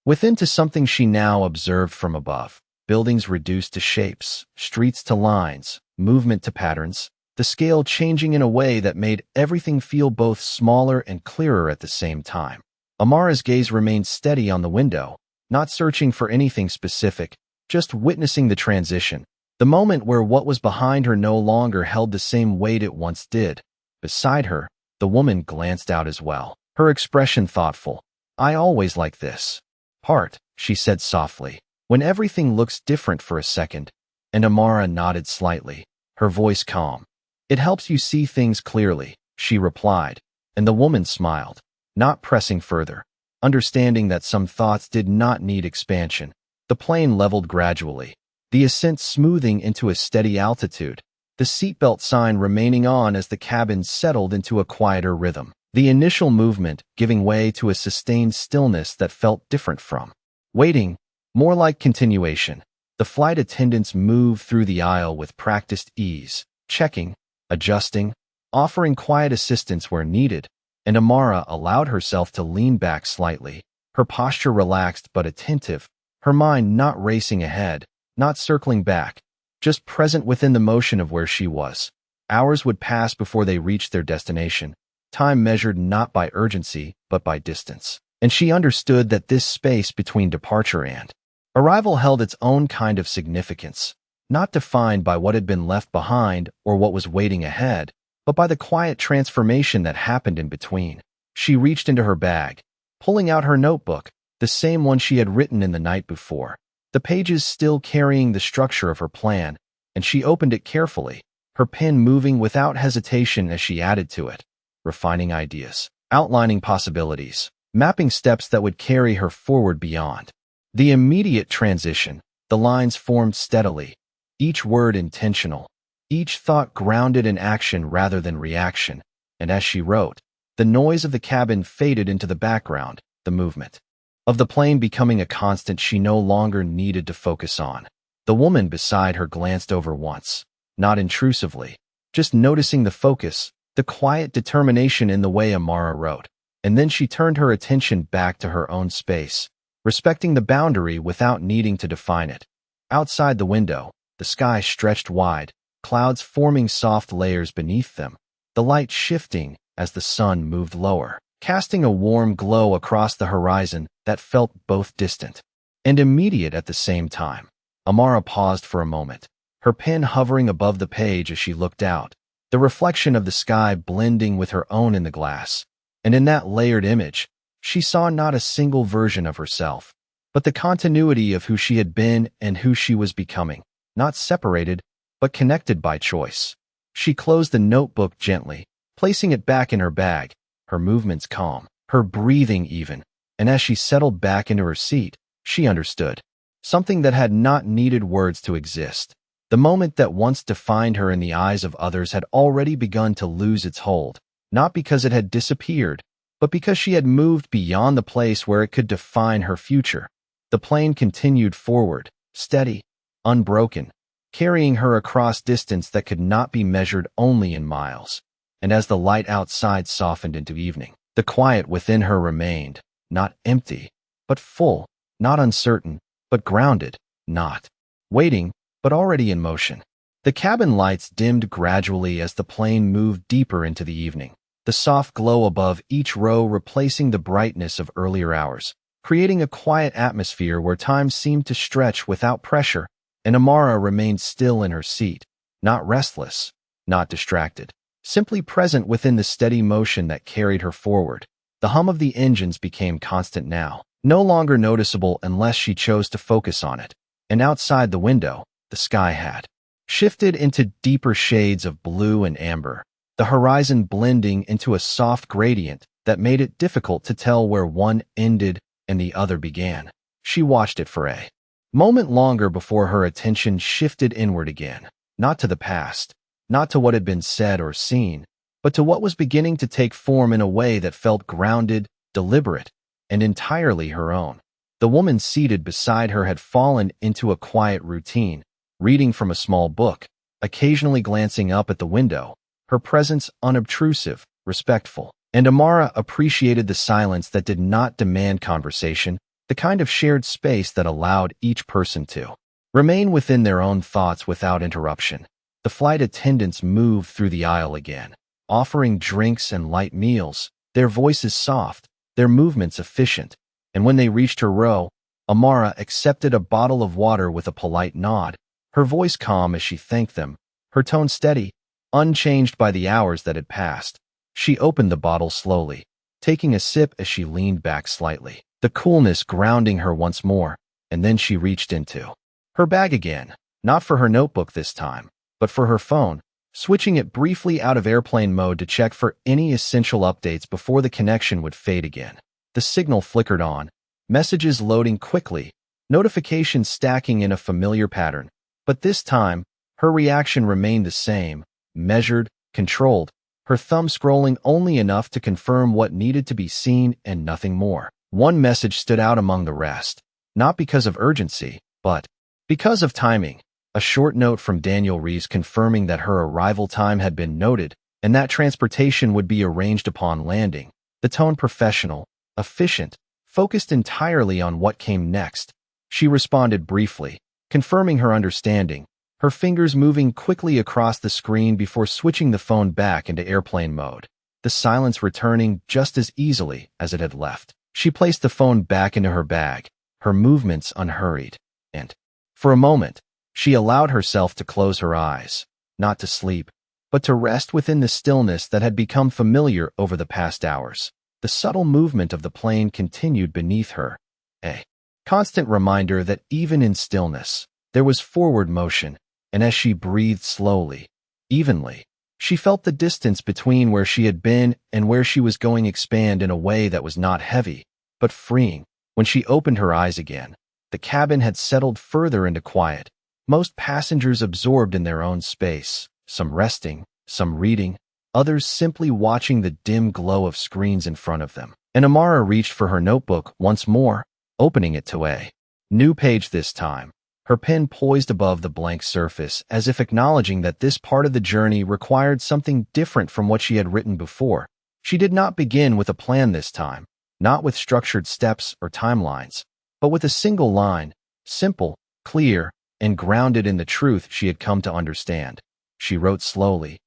within to something she now observed from above. Buildings reduced to shapes, streets to lines, movement to patterns, the scale changing in a way that made everything feel both smaller and clearer at the same time. Amara's gaze remained steady on the window, not searching for anything specific, just witnessing the transition, the moment where what was behind her no longer held the same weight it once did. Beside her, the woman glanced out as well, her expression thoughtful. "I always like this part," she said softly, "when everything looks different for a second," and Amara nodded slightly, her voice calm. "It helps you see things clearly," she replied, and the woman smiled, not pressing further, understanding that some thoughts did not need expansion. The plane leveled gradually, the ascent smoothing into a steady altitude, the seatbelt sign remaining on as the cabin settled into a quieter rhythm. the initial movement giving way to a sustained stillness that felt different from waiting, more like continuation. The flight attendants moved through the aisle with practiced ease, checking, adjusting, offering quiet assistance where needed, and Amara allowed herself to lean back slightly, her posture relaxed but attentive, her mind not racing ahead, not circling back, just present within the motion of where she was. Hours would pass before they reached their destination, time measured not by urgency but by distance. And she understood that this space between departure and arrival held its own kind of significance, not defined by what had been left behind or what was waiting ahead, but by the quiet transformation that happened in between. She reached into her bag, pulling out her notebook, the same one she had written in the night before, the pages still carrying the structure of her plan, and she opened it carefully, her pen moving without hesitation as she added to it, refining ideas, outlining possibilities, mapping steps that would carry her forward beyond. The immediate transition, the lines formed steadily, each word intentional, each thought grounded in action rather than reaction, and as she wrote, the noise of the cabin faded into the background, the movement of the plane becoming a constant she no longer needed to focus on. The woman beside her glanced over once, not intrusively, just noticing the focus, the quiet determination in the way Amara wrote. And then she turned her attention back to her own space, respecting the boundary without needing to define it. Outside the window, the sky stretched wide, clouds forming soft layers beneath them, the light shifting as the sun moved lower, casting a warm glow across the horizon that felt both distant and immediate at the same time. Amara paused for a moment, her pen hovering above the page as she looked out, the reflection of the sky blending with her own in the glass. And in that layered image, she saw not a single version of herself, but the continuity of who she had been and who she was becoming, not separated, but connected by choice. She closed the notebook gently, placing it back in her bag, her movements calm, her breathing even, and as she settled back into her seat, she understood something that had not needed words to exist. The moment that once defined her in the eyes of others had already begun to lose its hold. Not because it had disappeared, but because she had moved beyond the place where it could define her future. The plane continued forward, steady, unbroken, carrying her across distance that could not be measured only in miles. And as the light outside softened into evening, the quiet within her remained, not empty, but full, not uncertain, but grounded, not waiting, but already in motion. The cabin lights dimmed gradually as the plane moved deeper into the evening, the soft glow above each row replacing the brightness of earlier hours, creating a quiet atmosphere where time seemed to stretch without pressure, and Amara remained still in her seat, not restless, not distracted, simply present within the steady motion that carried her forward. The hum of the engines became constant now, no longer noticeable unless she chose to focus on it, and outside the window, the sky had shifted into deeper shades of blue and amber, the horizon blending into a soft gradient that made it difficult to tell where one ended and the other began. She watched it for a moment longer before her attention shifted inward again, not to the past, not to what had been said or seen, but to what was beginning to take form in a way that felt grounded, deliberate, and entirely her own. The woman seated beside her had fallen into a quiet routine, reading from a small book, occasionally glancing up at the window, her presence unobtrusive, respectful. And Amara appreciated the silence that did not demand conversation, the kind of shared space that allowed each person to remain within their own thoughts without interruption. The flight attendants moved through the aisle again, offering drinks and light meals, their voices soft, their movements efficient. And when they reached her row, Amara accepted a bottle of water with a polite nod, her voice calm as she thanked them, her tone steady, unchanged by the hours that had passed. She opened the bottle slowly, taking a sip as she leaned back slightly, the coolness grounding her once more, and then she reached into her bag again, not for her notebook this time, but for her phone, switching it briefly out of airplane mode to check for any essential updates before the connection would fade again. The signal flickered on, messages loading quickly, notifications stacking in a familiar pattern. But this time, her reaction remained the same, measured, controlled, her thumb scrolling only enough to confirm what needed to be seen and nothing more. One message stood out among the rest, not because of urgency, but because of timing. A short note from Daniel Rees confirming that her arrival time had been noted and that transportation would be arranged upon landing. The tone professional, efficient, focused entirely on what came next. She responded briefly, confirming her understanding, her fingers moving quickly across the screen before switching the phone back into airplane mode, the silence returning just as easily as it had left. She placed the phone back into her bag, her movements unhurried, and, for a moment, she allowed herself to close her eyes, not to sleep, but to rest within the stillness that had become familiar over the past hours. The subtle movement of the plane continued beneath her, a constant reminder that even in stillness, there was forward motion, and as she breathed slowly, evenly, she felt the distance between where she had been and where she was going expand in a way that was not heavy, but freeing. When she opened her eyes again, the cabin had settled further into quiet, most passengers absorbed in their own space, some resting, some reading, others simply watching the dim glow of screens in front of them. And Amara reached for her notebook once more, opening it to a new page this time, her pen poised above the blank surface as if acknowledging that this part of the journey required something different from what she had written before. She did not begin with a plan this time, not with structured steps or timelines, but with a single line, simple, clear, and grounded in the truth she had come to understand. She wrote slowly,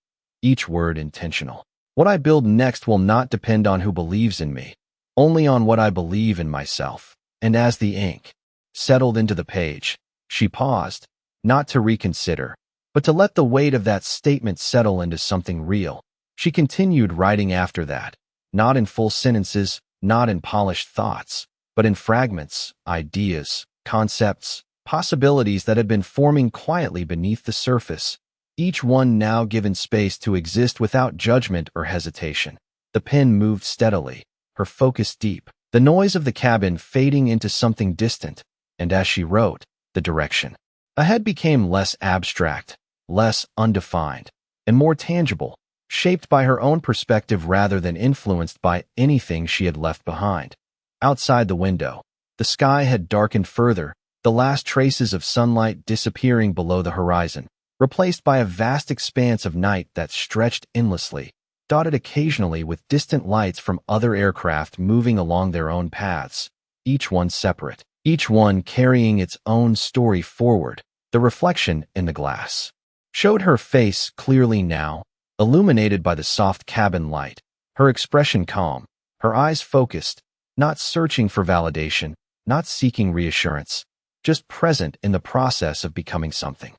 each word intentional. What I build next will not depend on who believes in me, only on what I believe in myself. And as the ink settled into the page, she paused, not to reconsider, but to let the weight of that statement settle into something real. She continued writing after that, not in full sentences, not in polished thoughts, but in fragments, ideas, concepts, possibilities that had been forming quietly beneath the surface, each one now given space to exist without judgment or hesitation. The pen moved steadily, her focus deep, the noise of the cabin fading into something distant, and as she wrote, the direction ahead became less abstract, less undefined, and more tangible, shaped by her own perspective rather than influenced by anything she had left behind. Outside the window, the sky had darkened further, the last traces of sunlight disappearing below the horizon, replaced by a vast expanse of night that stretched endlessly, dotted occasionally with distant lights from other aircraft moving along their own paths, each one separate, each one carrying its own story forward. The reflection in the glass showed her face clearly now, illuminated by the soft cabin light, her expression calm, her eyes focused, not searching for validation, not seeking reassurance, just present in the process of becoming something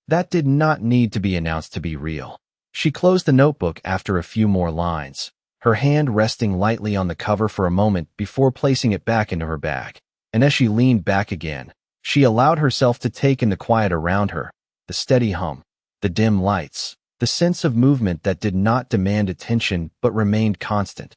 that did not need to be announced to be real. She closed the notebook after a few more lines, her hand resting lightly on the cover for a moment before placing it back into her bag. And as she leaned back again, she allowed herself to take in the quiet around her, the steady hum, the dim lights, the sense of movement that did not demand attention but remained constant.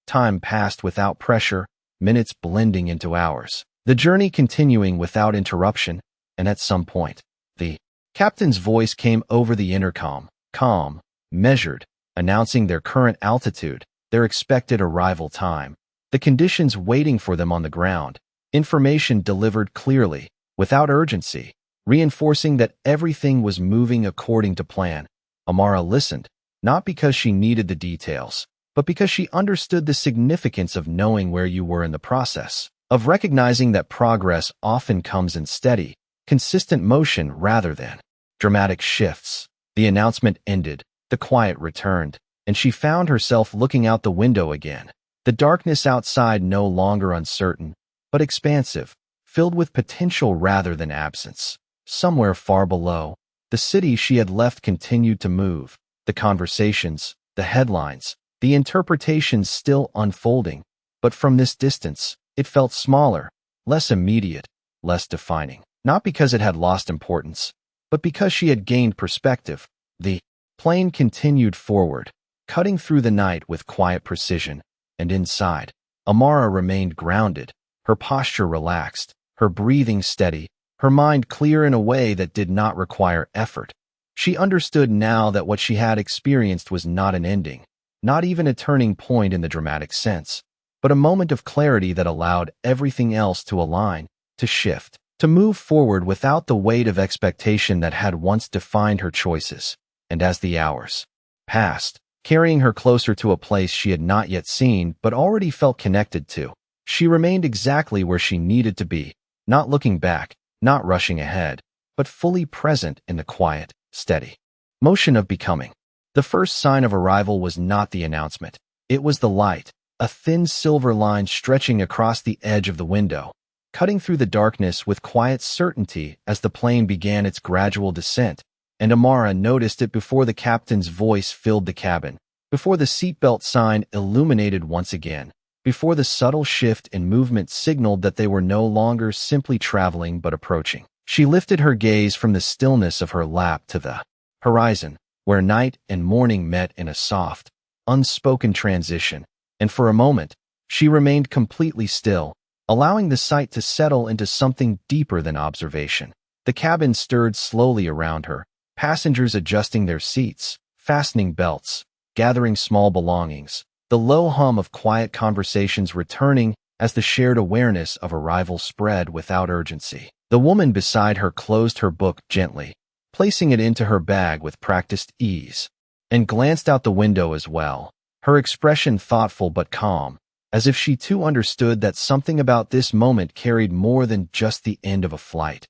Time passed without pressure, minutes blending into hours, the journey continuing without interruption, and at some point, the captain's voice came over the intercom, calm, measured, announcing their current altitude, their expected arrival time, the conditions waiting for them on the ground, information delivered clearly, without urgency, reinforcing that everything was moving according to plan. Amara listened, not because she needed the details, but because she understood the significance of knowing where you were in the process, of recognizing that progress often comes in steady, consistent motion rather than dramatic shifts. The announcement ended, the quiet returned, and she found herself looking out the window again. The darkness outside no longer uncertain, but expansive, filled with potential rather than absence. Somewhere far below, the city she had left continued to move, the conversations, the headlines, the interpretations still unfolding, but from this distance, it felt smaller, less immediate, less defining. Not because it had lost importance, but because she had gained perspective. The plane continued forward, cutting through the night with quiet precision, and inside, Amara remained grounded, her posture relaxed, her breathing steady, her mind clear in a way that did not require effort. She understood now that what she had experienced was not an ending, Not even a turning point in the dramatic sense, but a moment of clarity that allowed everything else to align, to shift, to move forward without the weight of expectation that had once defined her choices. And as the hours passed, carrying her closer to a place she had not yet seen but already felt connected to, she remained exactly where she needed to be, not looking back, not rushing ahead, but fully present in the quiet, steady motion of becoming. The first sign of arrival was not the announcement. It was the light, a thin silver line stretching across the edge of the window, cutting through the darkness with quiet certainty as the plane began its gradual descent, and Amara noticed it before the captain's voice filled the cabin, before the seatbelt sign illuminated once again, before the subtle shift in movement signaled that they were no longer simply traveling but approaching. She lifted her gaze from the stillness of her lap to the horizon, where night and morning met in a soft, unspoken transition, and for a moment, she remained completely still, allowing the sight to settle into something deeper than observation. The cabin stirred slowly around her, passengers adjusting their seats, fastening belts, gathering small belongings, the low hum of quiet conversations returning as the shared awareness of arrival spread without urgency. The woman beside her closed her book gently, placing it into her bag with practiced ease, and glanced out the window as well, her expression thoughtful but calm, as if she too understood that something about this moment carried more than just the end of a flight.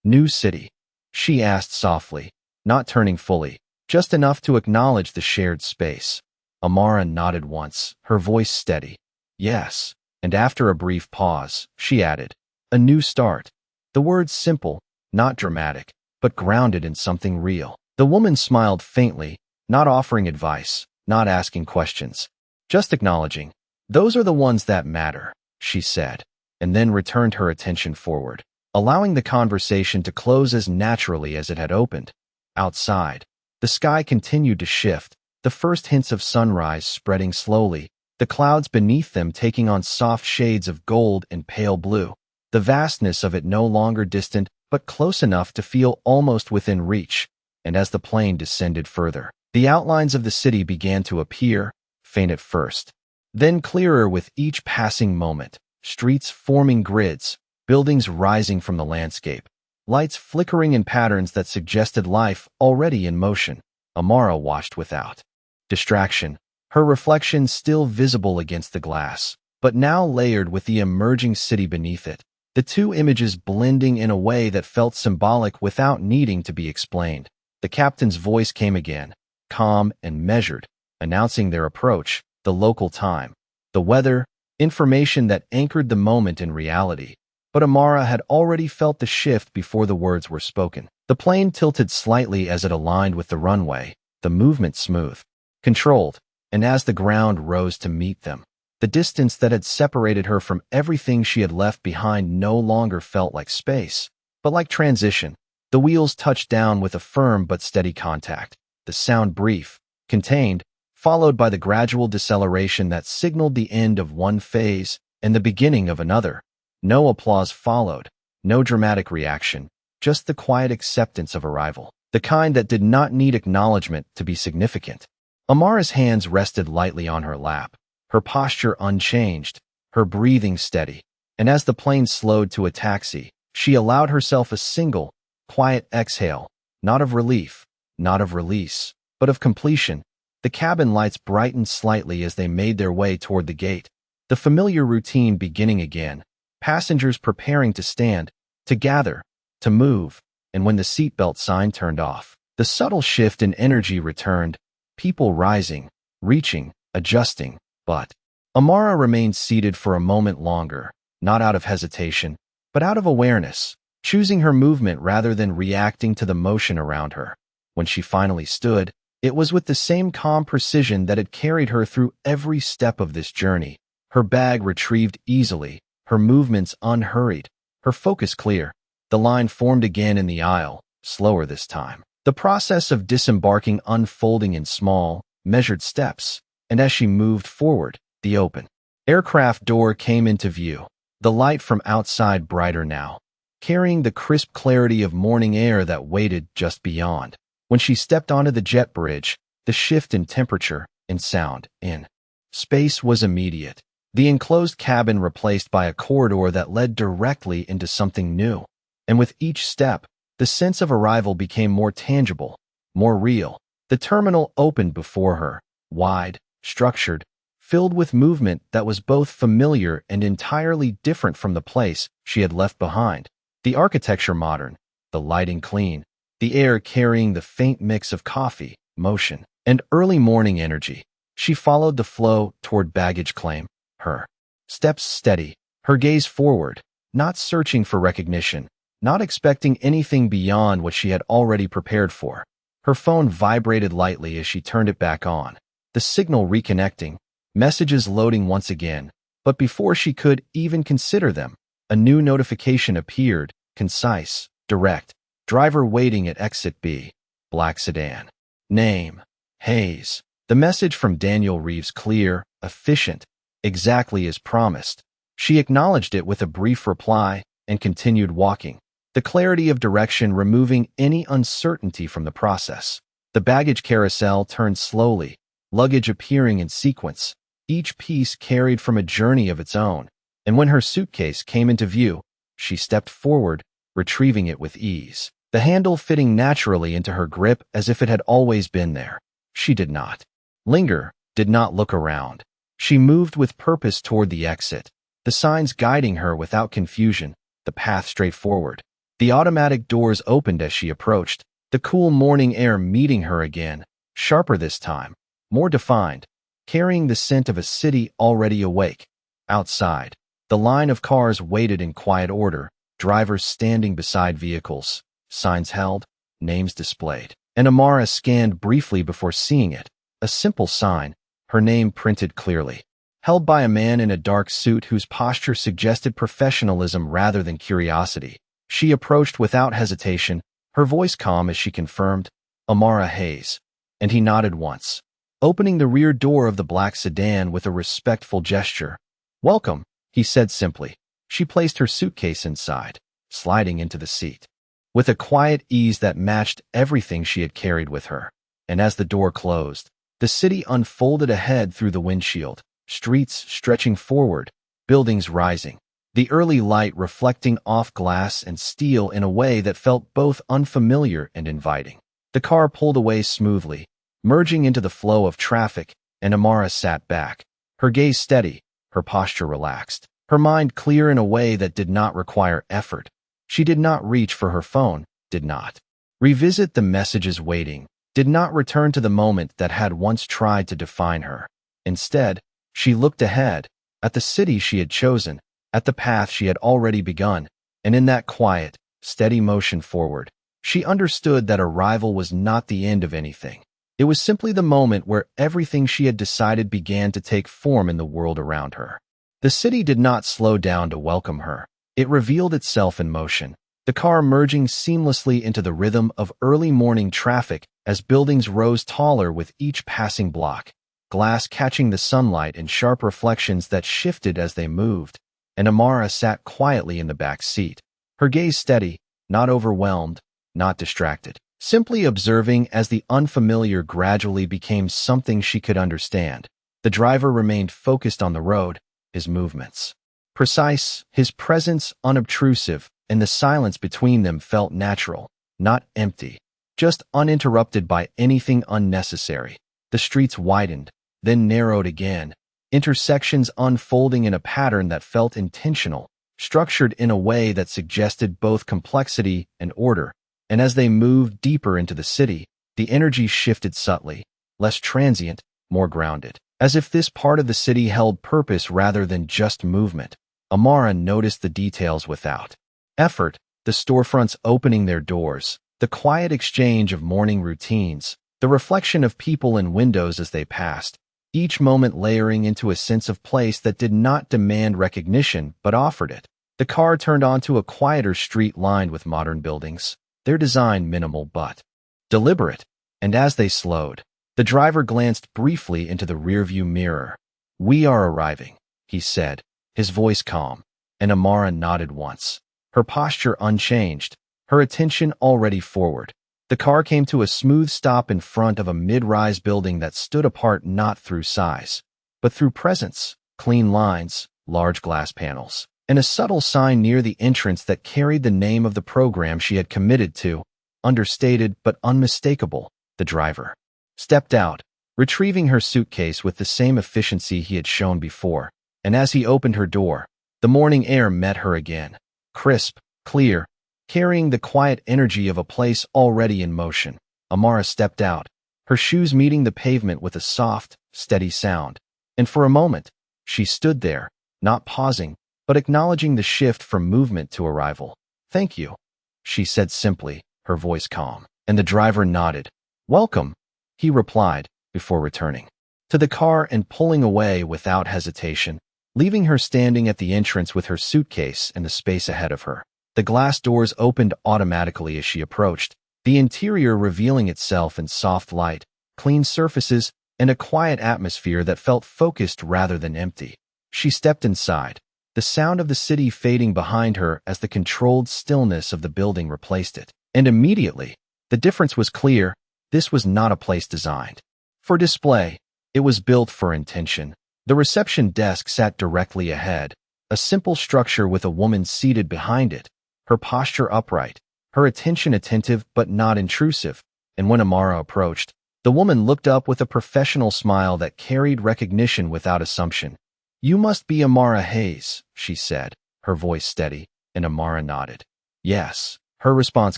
"New city?" she asked softly, not turning fully, just enough to acknowledge the shared space. Amara nodded once, her voice steady. "Yes," and after a brief pause, she added, "A new start." The words simple, not dramatic, but grounded in something real. The woman smiled faintly, not offering advice, not asking questions, just acknowledging. "Those are the ones that matter," she said, and then returned her attention forward, allowing the conversation to close as naturally as it had opened. Outside, the sky continued to shift, the first hints of sunrise spreading slowly, the clouds beneath them taking on soft shades of gold and pale blue, the vastness of it no longer distant but close enough to feel almost within reach. And as the plane descended further, the outlines of the city began to appear, faint at first, then clearer with each passing moment, streets forming grids, buildings rising from the landscape, lights flickering in patterns that suggested life already in motion. Amara watched without distraction, her reflection still visible against the glass, but now layered with the emerging city beneath it, the two images blending in a way that felt symbolic without needing to be explained. The captain's voice came again, calm and measured, announcing their approach, the local time, the weather, information that anchored the moment in reality. But Amara had already felt the shift before the words were spoken. The plane tilted slightly as it aligned with the runway, the movement smooth, controlled, and as the ground rose to meet them, the distance that had separated her from everything she had left behind no longer felt like space, but like transition. The wheels touched down with a firm but steady contact, the sound brief, contained, followed by the gradual deceleration that signaled the end of one phase and the beginning of another. No applause followed, no dramatic reaction, just the quiet acceptance of arrival, the kind that did not need acknowledgement to be significant. Amara's hands rested lightly on her lap, her posture unchanged, her breathing steady, and as the plane slowed to a taxi, she allowed herself a single, quiet exhale, not of relief, not of release, but of completion. The cabin lights brightened slightly as they made their way toward the gate, the familiar routine beginning again, passengers preparing to stand, to gather, to move, and when the seatbelt sign turned off, the subtle shift in energy returned, people rising, reaching, adjusting. But Amara remained seated for a moment longer, not out of hesitation, but out of awareness, choosing her movement rather than reacting to the motion around her. When she finally stood, it was with the same calm precision that had carried her through every step of this journey, her bag retrieved easily, her movements unhurried, her focus clear. The line formed again in the aisle, slower this time, the process of disembarking unfolding in small, measured steps. And as she moved forward, the open aircraft door came into view, the light from outside brighter now, carrying the crisp clarity of morning air that waited just beyond. When she stepped onto the jet bridge, the shift in temperature, in sound, in space was immediate. The enclosed cabin replaced by a corridor that led directly into something new. And with each step, the sense of arrival became more tangible, more real. The terminal opened before her, wide, structured, filled with movement that was both familiar and entirely different from the place she had left behind. The architecture modern, the lighting clean, the air carrying the faint mix of coffee, motion, and early morning energy. She followed the flow toward baggage claim, her steps steady, her gaze forward, not searching for recognition, not expecting anything beyond what she had already prepared for. Her phone vibrated lightly as she turned it back on, the signal reconnecting, messages loading once again. But before she could even consider them, a new notification appeared, concise, direct. Driver waiting at exit B, black sedan. Name, Hayes. The message from Daniel Reeves clear, efficient, exactly as promised. She acknowledged it with a brief reply and continued walking, the clarity of direction removing any uncertainty from the process. The baggage carousel turned slowly, luggage appearing in sequence, each piece carried from a journey of its own. And when her suitcase came into view, she stepped forward, retrieving it with ease, the handle fitting naturally into her grip as if it had always been there. She did not linger, did not look around. She moved with purpose toward the exit, the signs guiding her without confusion, the path straight forward. The automatic doors opened as she approached, the cool morning air meeting her again, sharper this time, more defined, carrying the scent of a city already awake. Outside, the line of cars waited in quiet order, drivers standing beside vehicles, signs held, names displayed. And Amara scanned briefly before seeing it, a simple sign, her name printed clearly, held by a man in a dark suit whose posture suggested professionalism rather than curiosity. She approached without hesitation, her voice calm as she confirmed, Amara Hayes, and he nodded once, opening the rear door of the black sedan with a respectful gesture. Welcome, he said simply. She placed her suitcase inside, sliding into the seat, with a quiet ease that matched everything she had carried with her. And as the door closed, the city unfolded ahead through the windshield, streets stretching forward, buildings rising, the early light reflecting off glass and steel in a way that felt both unfamiliar and inviting. The car pulled away smoothly, merging into the flow of traffic, and Amara sat back, her gaze steady, her posture relaxed, her mind clear in a way that did not require effort. She did not reach for her phone, did not revisit the messages waiting, did not return to the moment that had once tried to define her. Instead, she looked ahead, at the city she had chosen, at the path she had already begun, and in that quiet, steady motion forward, she understood that arrival was not the end of anything. It was simply the moment where everything she had decided began to take form in the world around her. The city did not slow down to welcome her. It revealed itself in motion, the car merging seamlessly into the rhythm of early morning traffic as buildings rose taller with each passing block, glass catching the sunlight in sharp reflections that shifted as they moved. And Amara sat quietly in the back seat, her gaze steady, not overwhelmed, not distracted, simply observing as the unfamiliar gradually became something she could understand. The driver remained focused on the road, his movements precise, his presence unobtrusive, and the silence between them felt natural, not empty, just uninterrupted by anything unnecessary. The streets widened, then narrowed again, intersections unfolding in a pattern that felt intentional, structured in a way that suggested both complexity and order. And as they moved deeper into the city, the energy shifted subtly, less transient, more grounded, as if this part of the city held purpose rather than just movement. Amara noticed the details without effort, the storefronts opening their doors, the quiet exchange of morning routines, the reflection of people in windows as they passed, each moment layering into a sense of place that did not demand recognition but offered it. The car turned onto a quieter street lined with modern buildings, their design minimal but deliberate, and as they slowed, the driver glanced briefly into the rearview mirror. "We are arriving," he said, his voice calm, and Amara nodded once, her posture unchanged, her attention already forward. The car came to a smooth stop in front of a mid-rise building that stood apart not through size, but through presence, clean lines, large glass panels, and a subtle sign near the entrance that carried the name of the program she had committed to, understated but unmistakable. The driver stepped out, retrieving her suitcase with the same efficiency he had shown before, and as he opened her door, the morning air met her again, crisp, clear, carrying the quiet energy of a place already in motion. Amara stepped out, her shoes meeting the pavement with a soft, steady sound, and for a moment, she stood there, not pausing, but acknowledging the shift from movement to arrival. "Thank you," she said simply, her voice calm, and the driver nodded. "Welcome," he replied, before returning to the car and pulling away without hesitation, leaving her standing at the entrance with her suitcase and the space ahead of her. The glass doors opened automatically as she approached, the interior revealing itself in soft light, clean surfaces, and a quiet atmosphere that felt focused rather than empty. She stepped inside, the sound of the city fading behind her as the controlled stillness of the building replaced it. And immediately, the difference was clear. This was not a place designed for display. It was built for intention. The reception desk sat directly ahead, a simple structure with a woman seated behind it, her posture upright, her attention attentive but not intrusive. And when Amara approached, the woman looked up with a professional smile that carried recognition without assumption. "You must be Amara Hayes," she said, her voice steady, and Amara nodded. "Yes," her response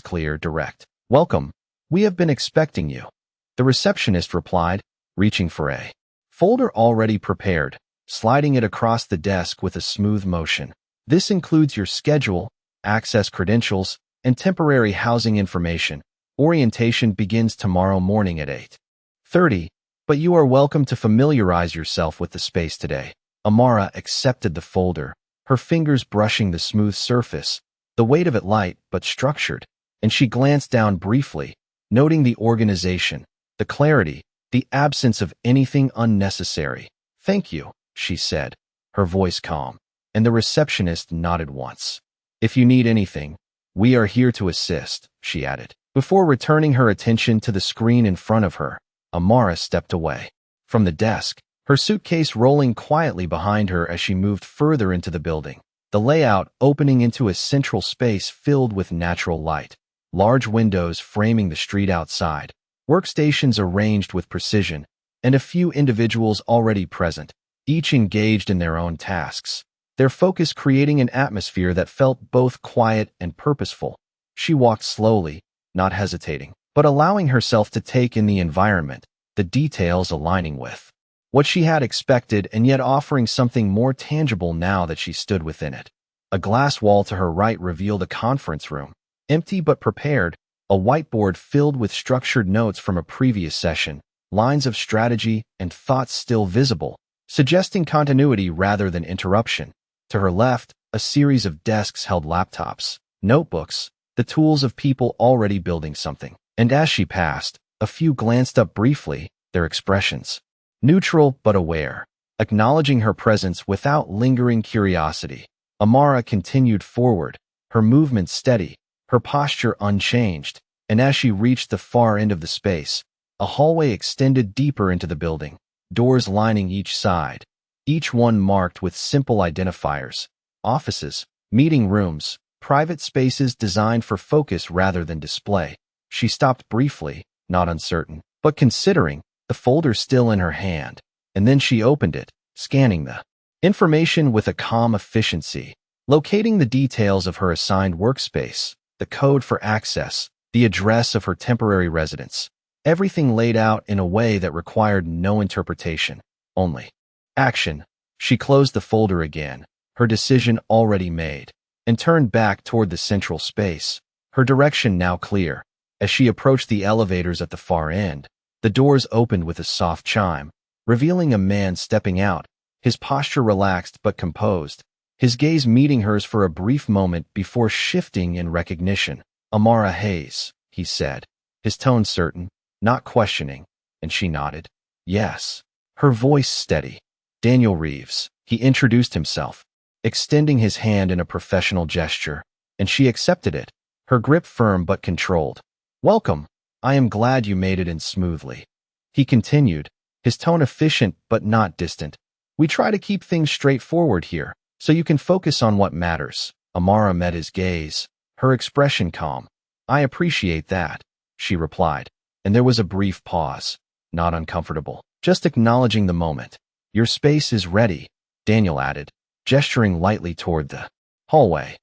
clear, direct. "Welcome. We have been expecting you," the receptionist replied, reaching for a folder already prepared, sliding it across the desk with a smooth motion. "This includes your schedule, access credentials, and temporary housing information. Orientation begins tomorrow morning at 8:30, but you are welcome to familiarize yourself with the space today." Amara accepted the folder, her fingers brushing the smooth surface, the weight of it light but structured, and she glanced down briefly, noting the organization, the clarity, the absence of anything unnecessary. "Thank you," she said, her voice calm, and the receptionist nodded once. "If you need anything, we are here to assist," she added. Before returning her attention to the screen in front of her, Amara stepped away from the desk, her suitcase rolling quietly behind her as she moved further into the building. The layout opening into a central space filled with natural light, large windows framing the street outside, workstations arranged with precision, and a few individuals already present, each engaged in their own tasks, their focus creating an atmosphere that felt both quiet and purposeful. She walked slowly, not hesitating, but allowing herself to take in the environment, the details aligning with what she had expected and yet offering something more tangible now that she stood within it. A glass wall to her right revealed a conference room, empty but prepared, a whiteboard filled with structured notes from a previous session, lines of strategy and thoughts still visible, suggesting continuity rather than interruption. To her left, a series of desks held laptops, notebooks, the tools of people already building something. And as she passed, a few glanced up briefly, their expressions neutral but aware, acknowledging her presence without lingering curiosity. Amara continued forward, her movement steady, her posture unchanged, and as she reached the far end of the space, a hallway extended deeper into the building, doors lining each side, each one marked with simple identifiers: offices, meeting rooms, private spaces designed for focus rather than display. She stopped briefly, not uncertain, but considering, the folder still in her hand, and then she opened it, scanning the information with a calm efficiency, locating the details of her assigned workspace, the code for access, the address of her temporary residence, everything laid out in a way that required no interpretation, only action. She closed the folder again, her decision already made, and turned back toward the central space, her direction now clear. As she approached the elevators at the far end, the doors opened with a soft chime, revealing a man stepping out, his posture relaxed but composed, his gaze meeting hers for a brief moment before shifting in recognition. "Amara Hayes," he said, his tone certain, not questioning, and she nodded. "Yes," her voice steady. "Daniel Reeves," he introduced himself, extending his hand in a professional gesture, and she accepted it, her grip firm but controlled. "Welcome," I am glad you made it in smoothly. He continued, his tone efficient but not distant. We try to keep things straightforward here, so you can focus on what matters. Amara met his gaze, her expression calm. I appreciate that, she replied, and there was a brief pause, not uncomfortable, just acknowledging the moment. Your space is ready, Daniel added, gesturing lightly toward the hallway.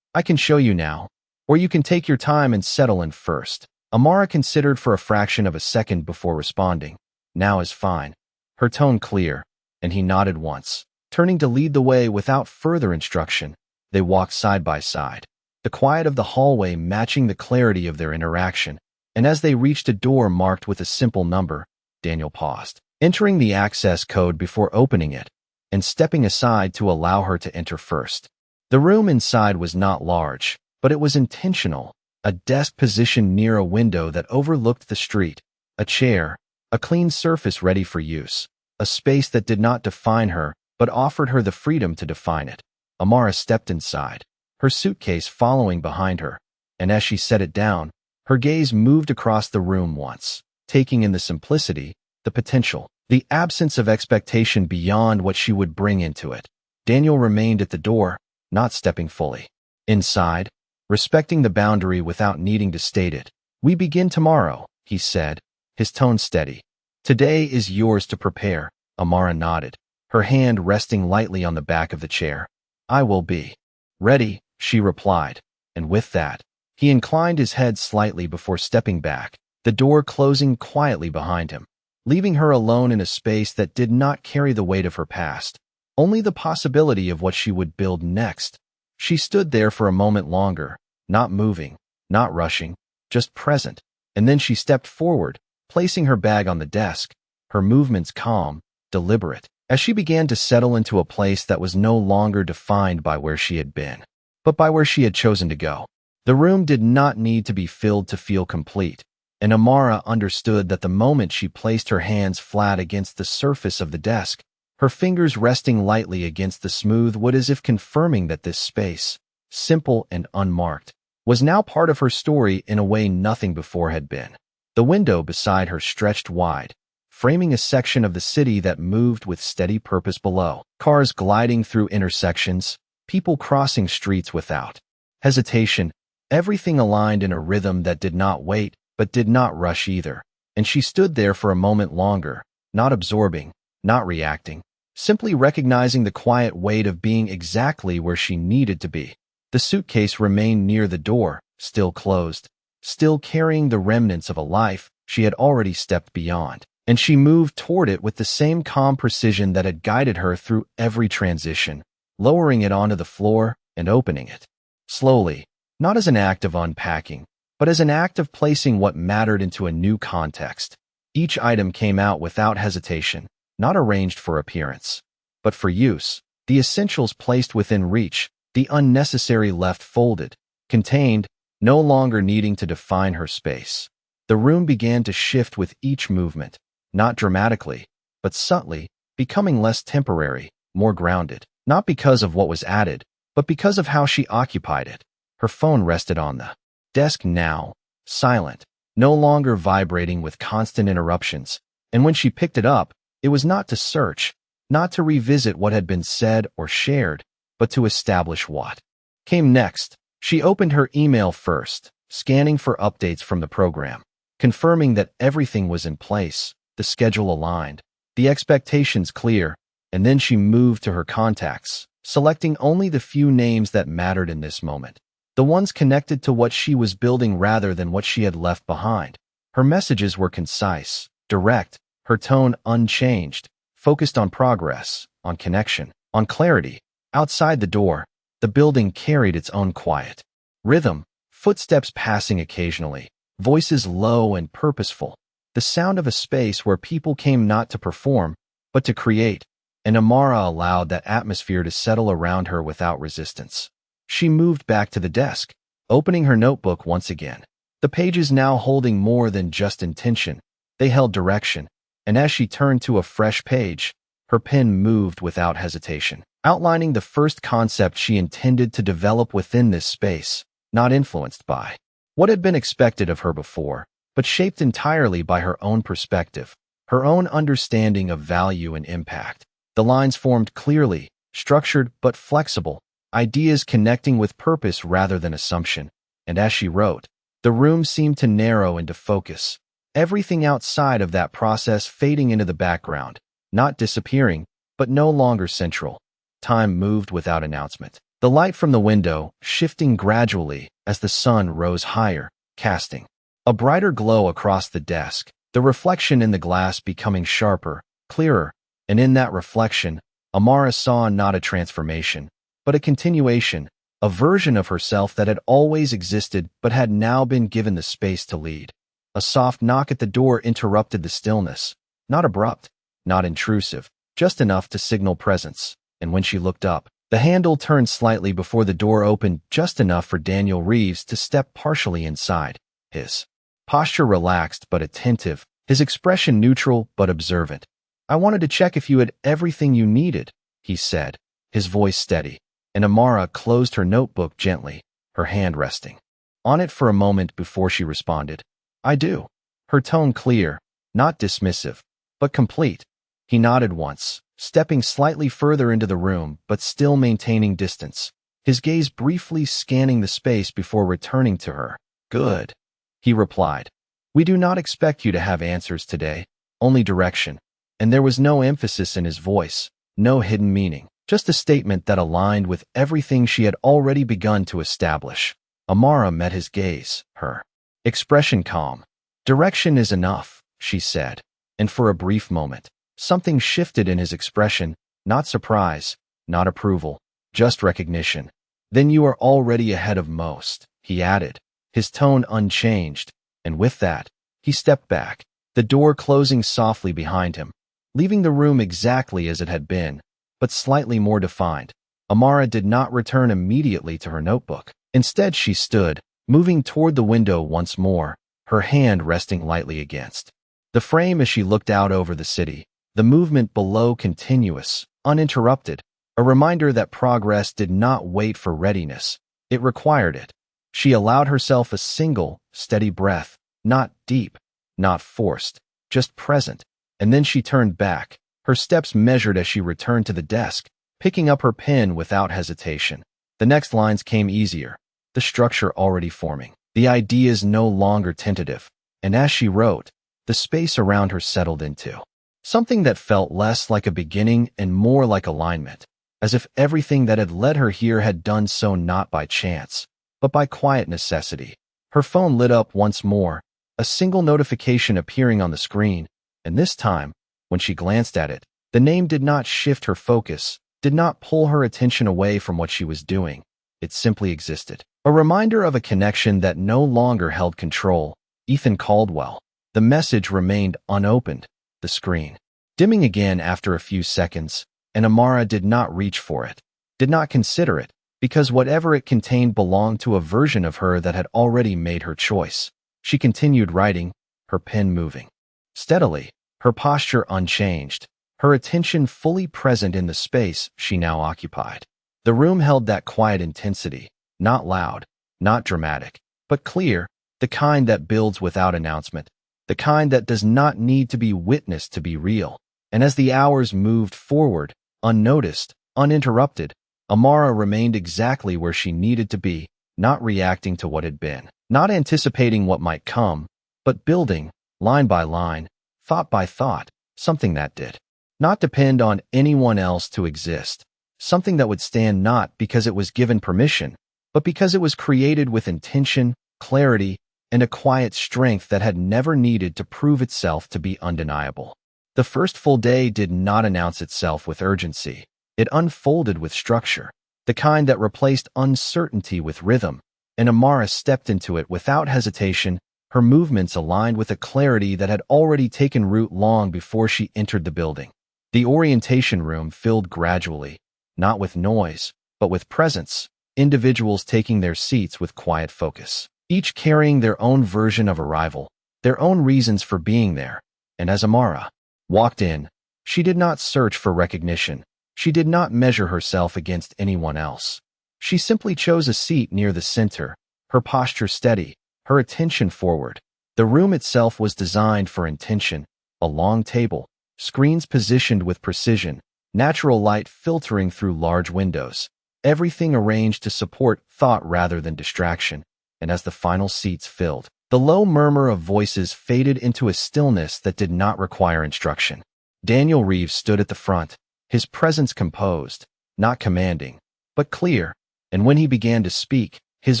I can show you now, or you can take your time and settle in first. Amara considered for a fraction of a second before responding. Now is fine. Her tone clear, and he nodded once. Turning to lead the way without further instruction, they walked side by side, the quiet of the hallway matching the clarity of their interaction. And as they reached a door marked with a simple number, Daniel paused, entering the access code before opening it, and stepping aside to allow her to enter first. The room inside was not large, but it was intentional. A desk positioned near a window that overlooked the street, a chair, a clean surface ready for use, a space that did not define her, but offered her the freedom to define it. Amara stepped inside, her suitcase following behind her, and as she set it down, her gaze moved across the room once, taking in the simplicity, the potential, the absence of expectation beyond what she would bring into it. Daniel remained at the door, not stepping fully inside, respecting the boundary without needing to state it. We begin tomorrow, he said, his tone steady. Today is yours to prepare. Amara nodded, her hand resting lightly on the back of the chair. I will be ready, she replied, and with that, he inclined his head slightly before stepping back, the door closing quietly behind him, leaving her alone in a space that did not carry the weight of her past, only the possibility of what she would build next. She stood there for a moment longer, not moving, not rushing, just present, and then she stepped forward, placing her bag on the desk, her movements calm, deliberate, as she began to settle into a place that was no longer defined by where she had been, but by where she had chosen to go. The room did not need to be filled to feel complete, and Amara understood that the moment she placed her hands flat against the surface of the desk, her fingers resting lightly against the smooth wood as if confirming that this space, simple and unmarked, was now part of her story in a way nothing before had been. The window beside her stretched wide, framing a section of the city that moved with steady purpose below. Cars gliding through intersections, people crossing streets without hesitation, everything aligned in a rhythm that did not wait, but did not rush either. And she stood there for a moment longer, not absorbing, not reacting, simply recognizing the quiet weight of being exactly where she needed to be. The suitcase remained near the door, still closed, still carrying the remnants of a life she had already stepped beyond, and she moved toward it with the same calm precision that had guided her through every transition, lowering it onto the floor and opening it. Slowly, not as an act of unpacking, but as an act of placing what mattered into a new context. Each item came out without hesitation, not arranged for appearance, but for use, the essentials placed within reach, the unnecessary left folded, contained, no longer needing to define her space. The room began to shift with each movement, not dramatically, but subtly, becoming less temporary, more grounded, not because of what was added, but because of how she occupied it. Her phone rested on the desk now, silent, no longer vibrating with constant interruptions, and when she picked it up, it was not to search, not to revisit what had been said or shared, but to establish what came next. She opened her email first, scanning for updates from the program, confirming that everything was in place, the schedule aligned, the expectations clear, and then she moved to her contacts, selecting only the few names that mattered in this moment, the ones connected to what she was building rather than what she had left behind. Her messages were concise, direct, her tone unchanged, focused on progress, on connection, on clarity. Outside the door, the building carried its own quiet rhythm, footsteps passing occasionally, voices low and purposeful, the sound of a space where people came not to perform, but to create, and Amara allowed that atmosphere to settle around her without resistance. She moved back to the desk, opening her notebook once again, the pages now holding more than just intention, they held direction, and as she turned to a fresh page, her pen moved without hesitation, outlining the first concept she intended to develop within this space, not influenced by what had been expected of her before, but shaped entirely by her own perspective, her own understanding of value and impact. The lines formed clearly, structured but flexible, ideas connecting with purpose rather than assumption. And as she wrote, the room seemed to narrow into focus, everything outside of that process fading into the background, not disappearing, but no longer central. Time moved without announcement. The light from the window shifting gradually as the sun rose higher, casting a brighter glow across the desk, the reflection in the glass becoming sharper, clearer, and in that reflection, Amara saw not a transformation, but a continuation, a version of herself that had always existed but had now been given the space to lead. A soft knock at the door interrupted the stillness, not abrupt, not intrusive, just enough to signal presence, and when she looked up, the handle turned slightly before the door opened just enough for Daniel Reeves to step partially inside. His posture relaxed but attentive, his expression neutral but observant. "I wanted to check if you had everything you needed," he said, his voice steady, and Amara closed her notebook gently, her hand resting on it for a moment before she responded. "I do." Her tone clear, not dismissive, but complete. He nodded once, stepping slightly further into the room but still maintaining distance, his gaze briefly scanning the space before returning to her. "Good," he replied. "We do not expect you to have answers today, only direction." And there was no emphasis in his voice, no hidden meaning, just a statement that aligned with everything she had already begun to establish. Amara met his gaze, her expression calm. "Direction is enough," she said, and for a brief moment, something shifted in his expression, not surprise, not approval, just recognition. "Then you are already ahead of most," he added, his tone unchanged, and with that, he stepped back, the door closing softly behind him, leaving the room exactly as it had been, but slightly more defined. Amara did not return immediately to her notebook. Instead, she stood, moving toward the window once more, her hand resting lightly against the frame as she looked out over the city, the movement below continuous, uninterrupted, a reminder that progress did not wait for readiness. It required it. She allowed herself a single, steady breath, not deep, not forced, just present. And then she turned back, her steps measured as she returned to the desk, picking up her pen without hesitation. The next lines came easier, the structure already forming, the ideas no longer tentative. And as she wrote, the space around her settled into something that felt less like a beginning and more like alignment, as if everything that had led her here had done so not by chance, but by quiet necessity. Her phone lit up once more, a single notification appearing on the screen, and this time, when she glanced at it, the name did not shift her focus, did not pull her attention away from what she was doing. It simply existed. A reminder of a connection that no longer held control. Ethan Caldwell. The message remained unopened, the screen dimming again after a few seconds, and Amara did not reach for it, did not consider it, because whatever it contained belonged to a version of her that had already made her choice. She continued writing, her pen moving steadily, her posture unchanged, her attention fully present in the space she now occupied. The room held that quiet intensity, not loud, not dramatic, but clear, the kind that builds without announcement, the kind that does not need to be witnessed to be real. And as the hours moved forward, unnoticed, uninterrupted, Amara remained exactly where she needed to be, not reacting to what had been, not anticipating what might come, but building, line by line, thought by thought, something that did not depend on anyone else to exist, something that would stand not because it was given permission, but because it was created with intention, clarity, and a quiet strength that had never needed to prove itself to be undeniable. The first full day did not announce itself with urgency. It unfolded with structure, the kind that replaced uncertainty with rhythm, and Amara stepped into it without hesitation, her movements aligned with a clarity that had already taken root long before she entered the building. The orientation room filled gradually, not with noise, but with presence, individuals taking their seats with quiet focus, each carrying their own version of arrival, their own reasons for being there. And as Amara walked in, she did not search for recognition. She did not measure herself against anyone else. She simply chose a seat near the center, her posture steady, her attention forward, The room itself was designed for intention: a long table, screens positioned with precision, natural light filtering through large windows, everything arranged to support thought rather than distraction. And as the final seats filled, the low murmur of voices faded into a stillness that did not require instruction. Daniel Reeves stood at the front, his presence composed, not commanding, but clear, and when he began to speak, his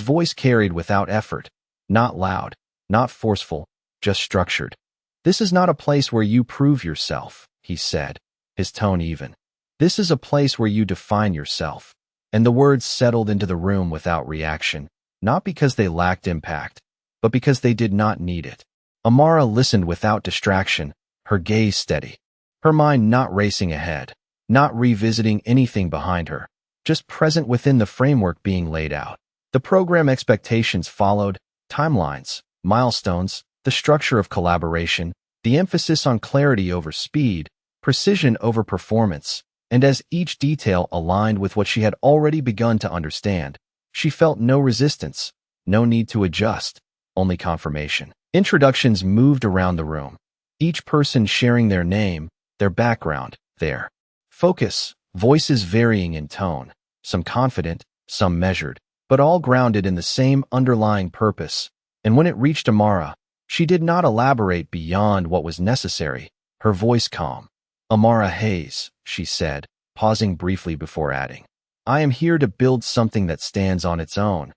voice carried without effort, not loud, not forceful, just structured. "This is not a place where you prove yourself," he said, his tone even. "This is a place where you define yourself." And the words settled into the room without reaction, not because they lacked impact, but because they did not need it. Amara listened without distraction, her gaze steady, her mind not racing ahead, not revisiting anything behind her, just present within the framework being laid out. The program expectations followed: timelines, milestones, the structure of collaboration, the emphasis on clarity over speed, precision over performance. And as each detail aligned with what she had already begun to understand, she felt no resistance, no need to adjust, only confirmation. Introductions moved around the room, each person sharing their name, their background, their focus, voices varying in tone, some confident, some measured, but all grounded in the same underlying purpose. And when it reached Amara, she did not elaborate beyond what was necessary, her voice calm. "Amara Hayes," she said, pausing briefly before adding, "I am here to build something that stands on its own."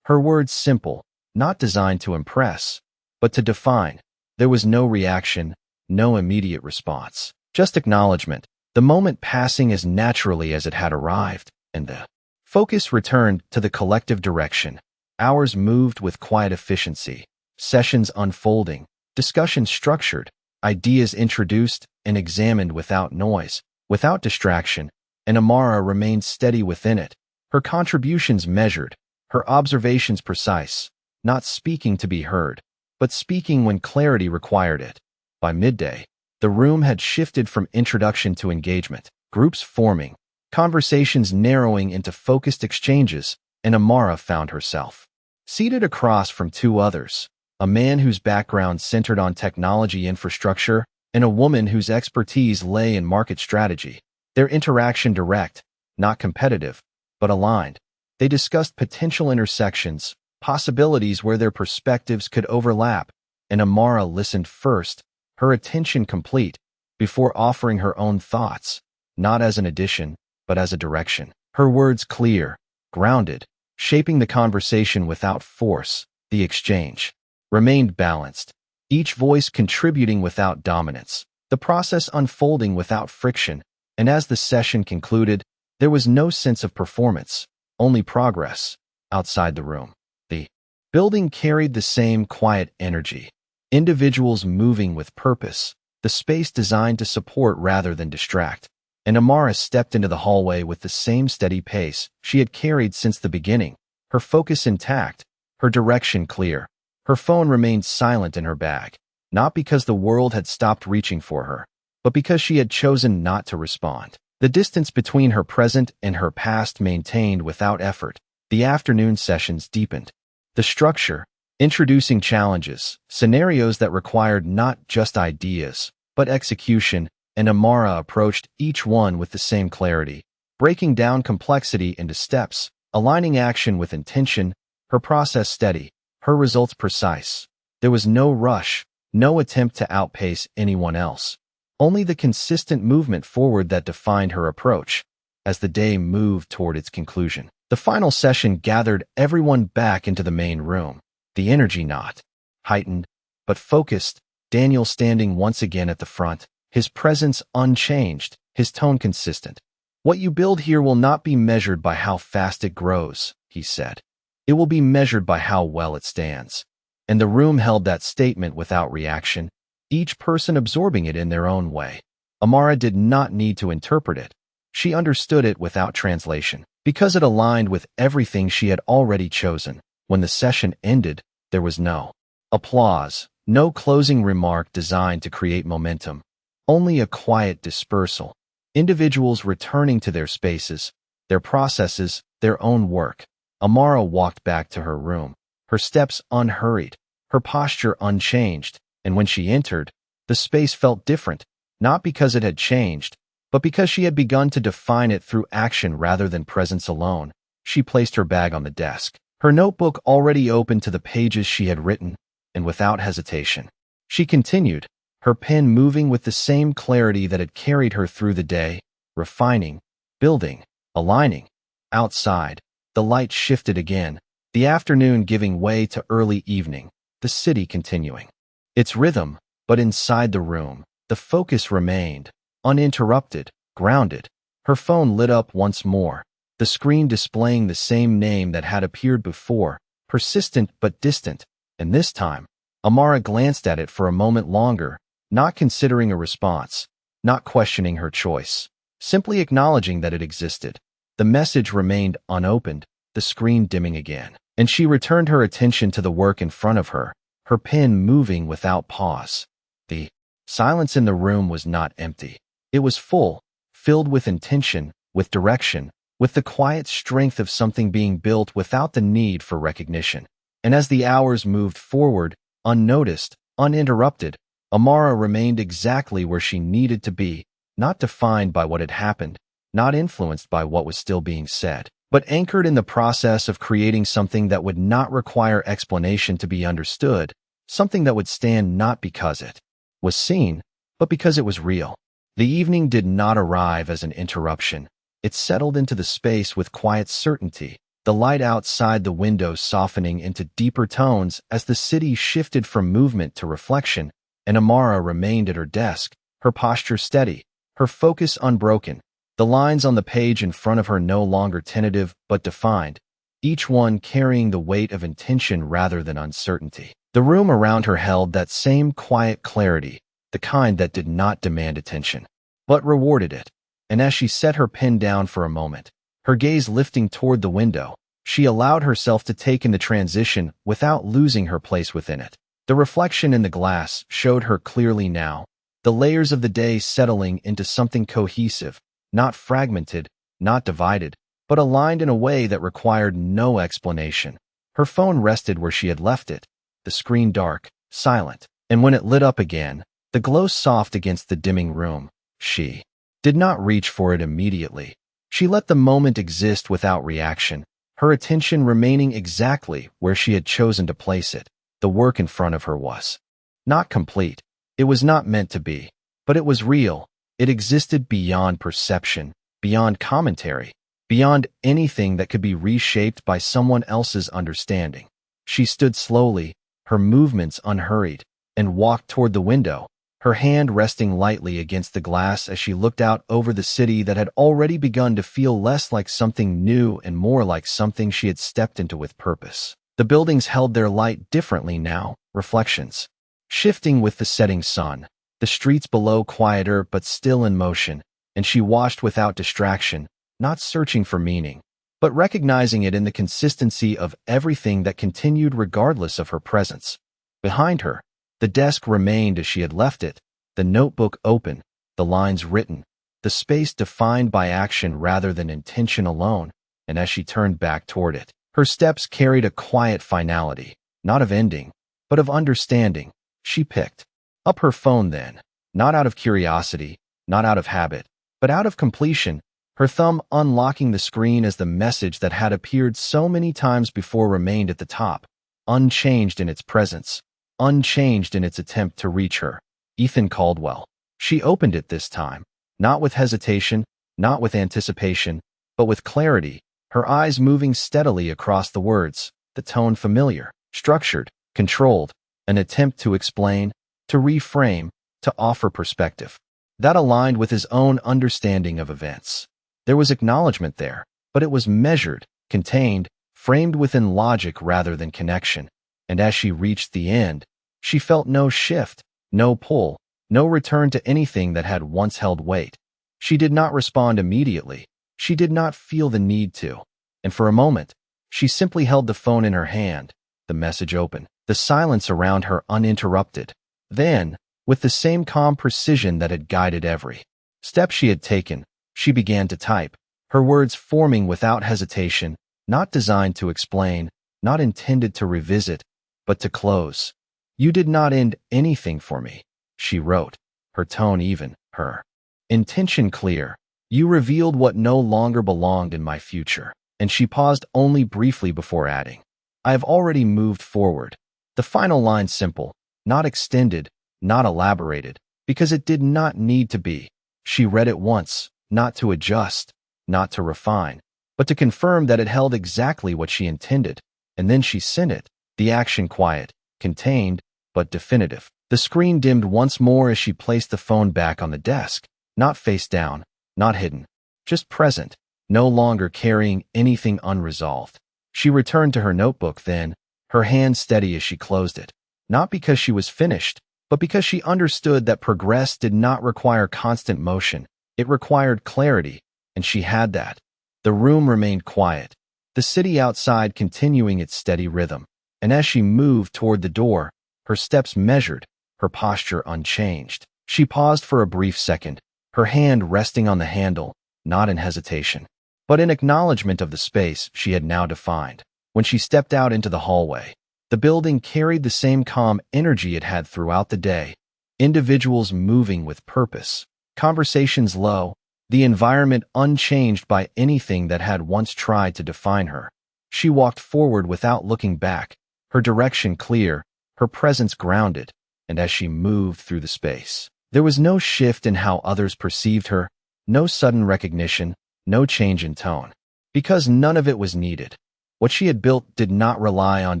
Her words simple, not designed to impress, but to define. There was no reaction, no immediate response, just acknowledgement, the moment passing as naturally as it had arrived, and the focus returned to the collective direction. Hours moved with quiet efficiency, sessions unfolding, discussions structured, ideas introduced and examined without noise, without distraction, and Amara remained steady within it, her contributions measured, her observations precise, not speaking to be heard, but speaking when clarity required it. By midday, the room had shifted from introduction to engagement, groups forming, conversations narrowing into focused exchanges, and Amara found herself seated across from two others: a man whose background centered on technology infrastructure, and a woman whose expertise lay in market strategy. Their interaction direct, not competitive, but aligned. They discussed potential intersections, possibilities where their perspectives could overlap, and Amara listened first, her attention complete, before offering her own thoughts, not as an addition, but as a direction. Her words clear, grounded, shaping the conversation without force. The exchange remained balanced, each voice contributing without dominance, the process unfolding without friction. And as the session concluded, there was no sense of performance, only progress. Outside the room, the building carried the same quiet energy, individuals moving with purpose, the space designed to support rather than distract. And Amara stepped into the hallway with the same steady pace she had carried since the beginning, her focus intact, her direction clear. Her phone remained silent in her bag, not because the world had stopped reaching for her, but because she had chosen not to respond. The distance between her present and her past maintained without effort. The afternoon sessions deepened. The structure, introducing challenges, scenarios that required not just ideas, but execution, and Amara approached each one with the same clarity, breaking down complexity into steps, aligning action with intention, her process steady, her results precise. There was no rush, no attempt to outpace anyone else, only the consistent movement forward that defined her approach. As the day moved toward its conclusion, the final session gathered everyone back into the main room, the energy not heightened, but focused, Daniel standing once again at the front, his presence unchanged, his tone consistent. "What you build here will not be measured by how fast it grows," he said. "It will be measured by how well it stands." And the room held that statement without reaction, each person absorbing it in their own way. Amara did not need to interpret it. She understood it without translation, because it aligned with everything she had already chosen. When the session ended, there was no applause, no closing remark designed to create momentum, only a quiet dispersal. Individuals returning to their spaces, their processes, their own work. Amara walked back to her room, her steps unhurried, her posture unchanged, and when she entered, the space felt different, not because it had changed, but because she had begun to define it through action rather than presence alone. She placed her bag on the desk, her notebook already open to the pages she had written, and without hesitation, she continued, her pen moving with the same clarity that had carried her through the day, refining, building, aligning. Outside, the light shifted again, the afternoon giving way to early evening, the city continuing its rhythm, but inside the room, the focus remained, uninterrupted, grounded. Her phone lit up once more, the screen displaying the same name that had appeared before, persistent but distant, and this time, Amara glanced at it for a moment longer, not considering a response, not questioning her choice, simply acknowledging that it existed. The message remained unopened, the screen dimming again, and she returned her attention to the work in front of her, her pen moving without pause. The silence in the room was not empty. It was full, filled with intention, with direction, with the quiet strength of something being built without the need for recognition. And as the hours moved forward, unnoticed, uninterrupted, Amara remained exactly where she needed to be, not defined by what had happened, not influenced by what was still being said, but anchored in the process of creating something that would not require explanation to be understood, something that would stand not because it was seen, but because it was real. The evening did not arrive as an interruption. It settled into the space with quiet certainty, the light outside the window softening into deeper tones as the city shifted from movement to reflection, and Amara remained at her desk, her posture steady, her focus unbroken, the lines on the page in front of her no longer tentative but defined, each one carrying the weight of intention rather than uncertainty. The room around her held that same quiet clarity, the kind that did not demand attention, but rewarded it. And as she set her pen down for a moment, her gaze lifting toward the window, she allowed herself to take in the transition without losing her place within it. The reflection in the glass showed her clearly now, the layers of the day settling into something cohesive, not fragmented, not divided, but aligned in a way that required no explanation. Her phone rested where she had left it, the screen dark, silent, and when it lit up again, the glow soft against the dimming room. She did not reach for it immediately. She let the moment exist without reaction, her attention remaining exactly where she had chosen to place it. The work in front of her was not complete. It was not meant to be, but it was real. It existed beyond perception, beyond commentary, beyond anything that could be reshaped by someone else's understanding. She stood slowly, her movements unhurried, and walked toward the window, her hand resting lightly against the glass as she looked out over the city that had already begun to feel less like something new and more like something she had stepped into with purpose. The buildings held their light differently now, reflections shifting with the setting sun, the streets below quieter but still in motion, and she watched without distraction, not searching for meaning, but recognizing it in the consistency of everything that continued regardless of her presence. Behind her, the desk remained as she had left it, the notebook open, the lines written, the space defined by action rather than intention alone, and as she turned back toward it, her steps carried a quiet finality, not of ending, but of understanding. She picked up her phone then, not out of curiosity, not out of habit, but out of completion, her thumb unlocking the screen as the message that had appeared so many times before remained at the top, unchanged in its presence, unchanged in its attempt to reach her. Ethan Caldwell. She opened it this time, not with hesitation, not with anticipation, but with clarity, her eyes moving steadily across the words, the tone familiar, structured, controlled, an attempt to explain, to reframe, to offer perspective. That aligned with his own understanding of events. There was acknowledgement there, but it was measured, contained, framed within logic rather than connection. And as she reached the end, she felt no shift, no pull, no return to anything that had once held weight. She did not respond immediately. She did not feel the need to. And for a moment, she simply held the phone in her hand, the message open, the silence around her uninterrupted. Then, with the same calm precision that had guided every step she had taken, she began to type, her words forming without hesitation, not designed to explain, not intended to revisit, but to close. You did not end anything for me, she wrote, her tone even, her intention clear. You revealed what no longer belonged in my future. And she paused only briefly before adding, I have already moved forward. The final line simple, not extended, not elaborated, because it did not need to be. She read it once, not to adjust, not to refine, but to confirm that it held exactly what she intended. And then she sent it, the action quiet, contained, but definitive. The screen dimmed once more as she placed the phone back on the desk, not face down, not hidden, just present, no longer carrying anything unresolved. She returned to her notebook then, her hand steady as she closed it, not because she was finished, but because she understood that progress did not require constant motion. It required clarity, and she had that. The room remained quiet, the city outside continuing its steady rhythm, and as she moved toward the door, her steps measured, her posture unchanged. She paused for a brief second, her hand resting on the handle, not in hesitation, but in acknowledgement of the space she had now defined. When she stepped out into the hallway, the building carried the same calm energy it had throughout the day, individuals moving with purpose, conversations low, the environment unchanged by anything that had once tried to define her. She walked forward without looking back, her direction clear, her presence grounded, and as she moved through the space, there was no shift in how others perceived her, no sudden recognition, no change in tone, because none of it was needed. What she had built did not rely on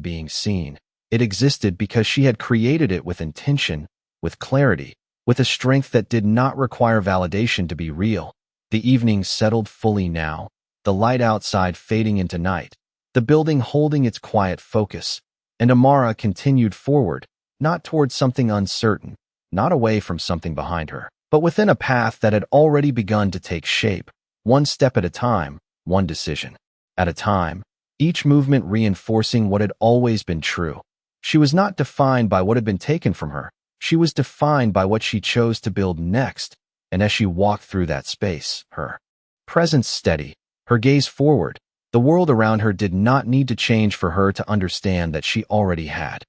being seen. It existed because she had created it with intention, with clarity, with a strength that did not require validation to be real. The evening settled fully now, the light outside fading into night, the building holding its quiet focus, and Amara continued forward, not towards something uncertain, not away from something behind her, but within a path that had already begun to take shape, one step at a time, one decision at a time, each movement reinforcing what had always been true. She was not defined by what had been taken from her. She was defined by what she chose to build next, and as she walked through that space, her presence steady, her gaze forward, the world around her did not need to change for her to understand that she already had.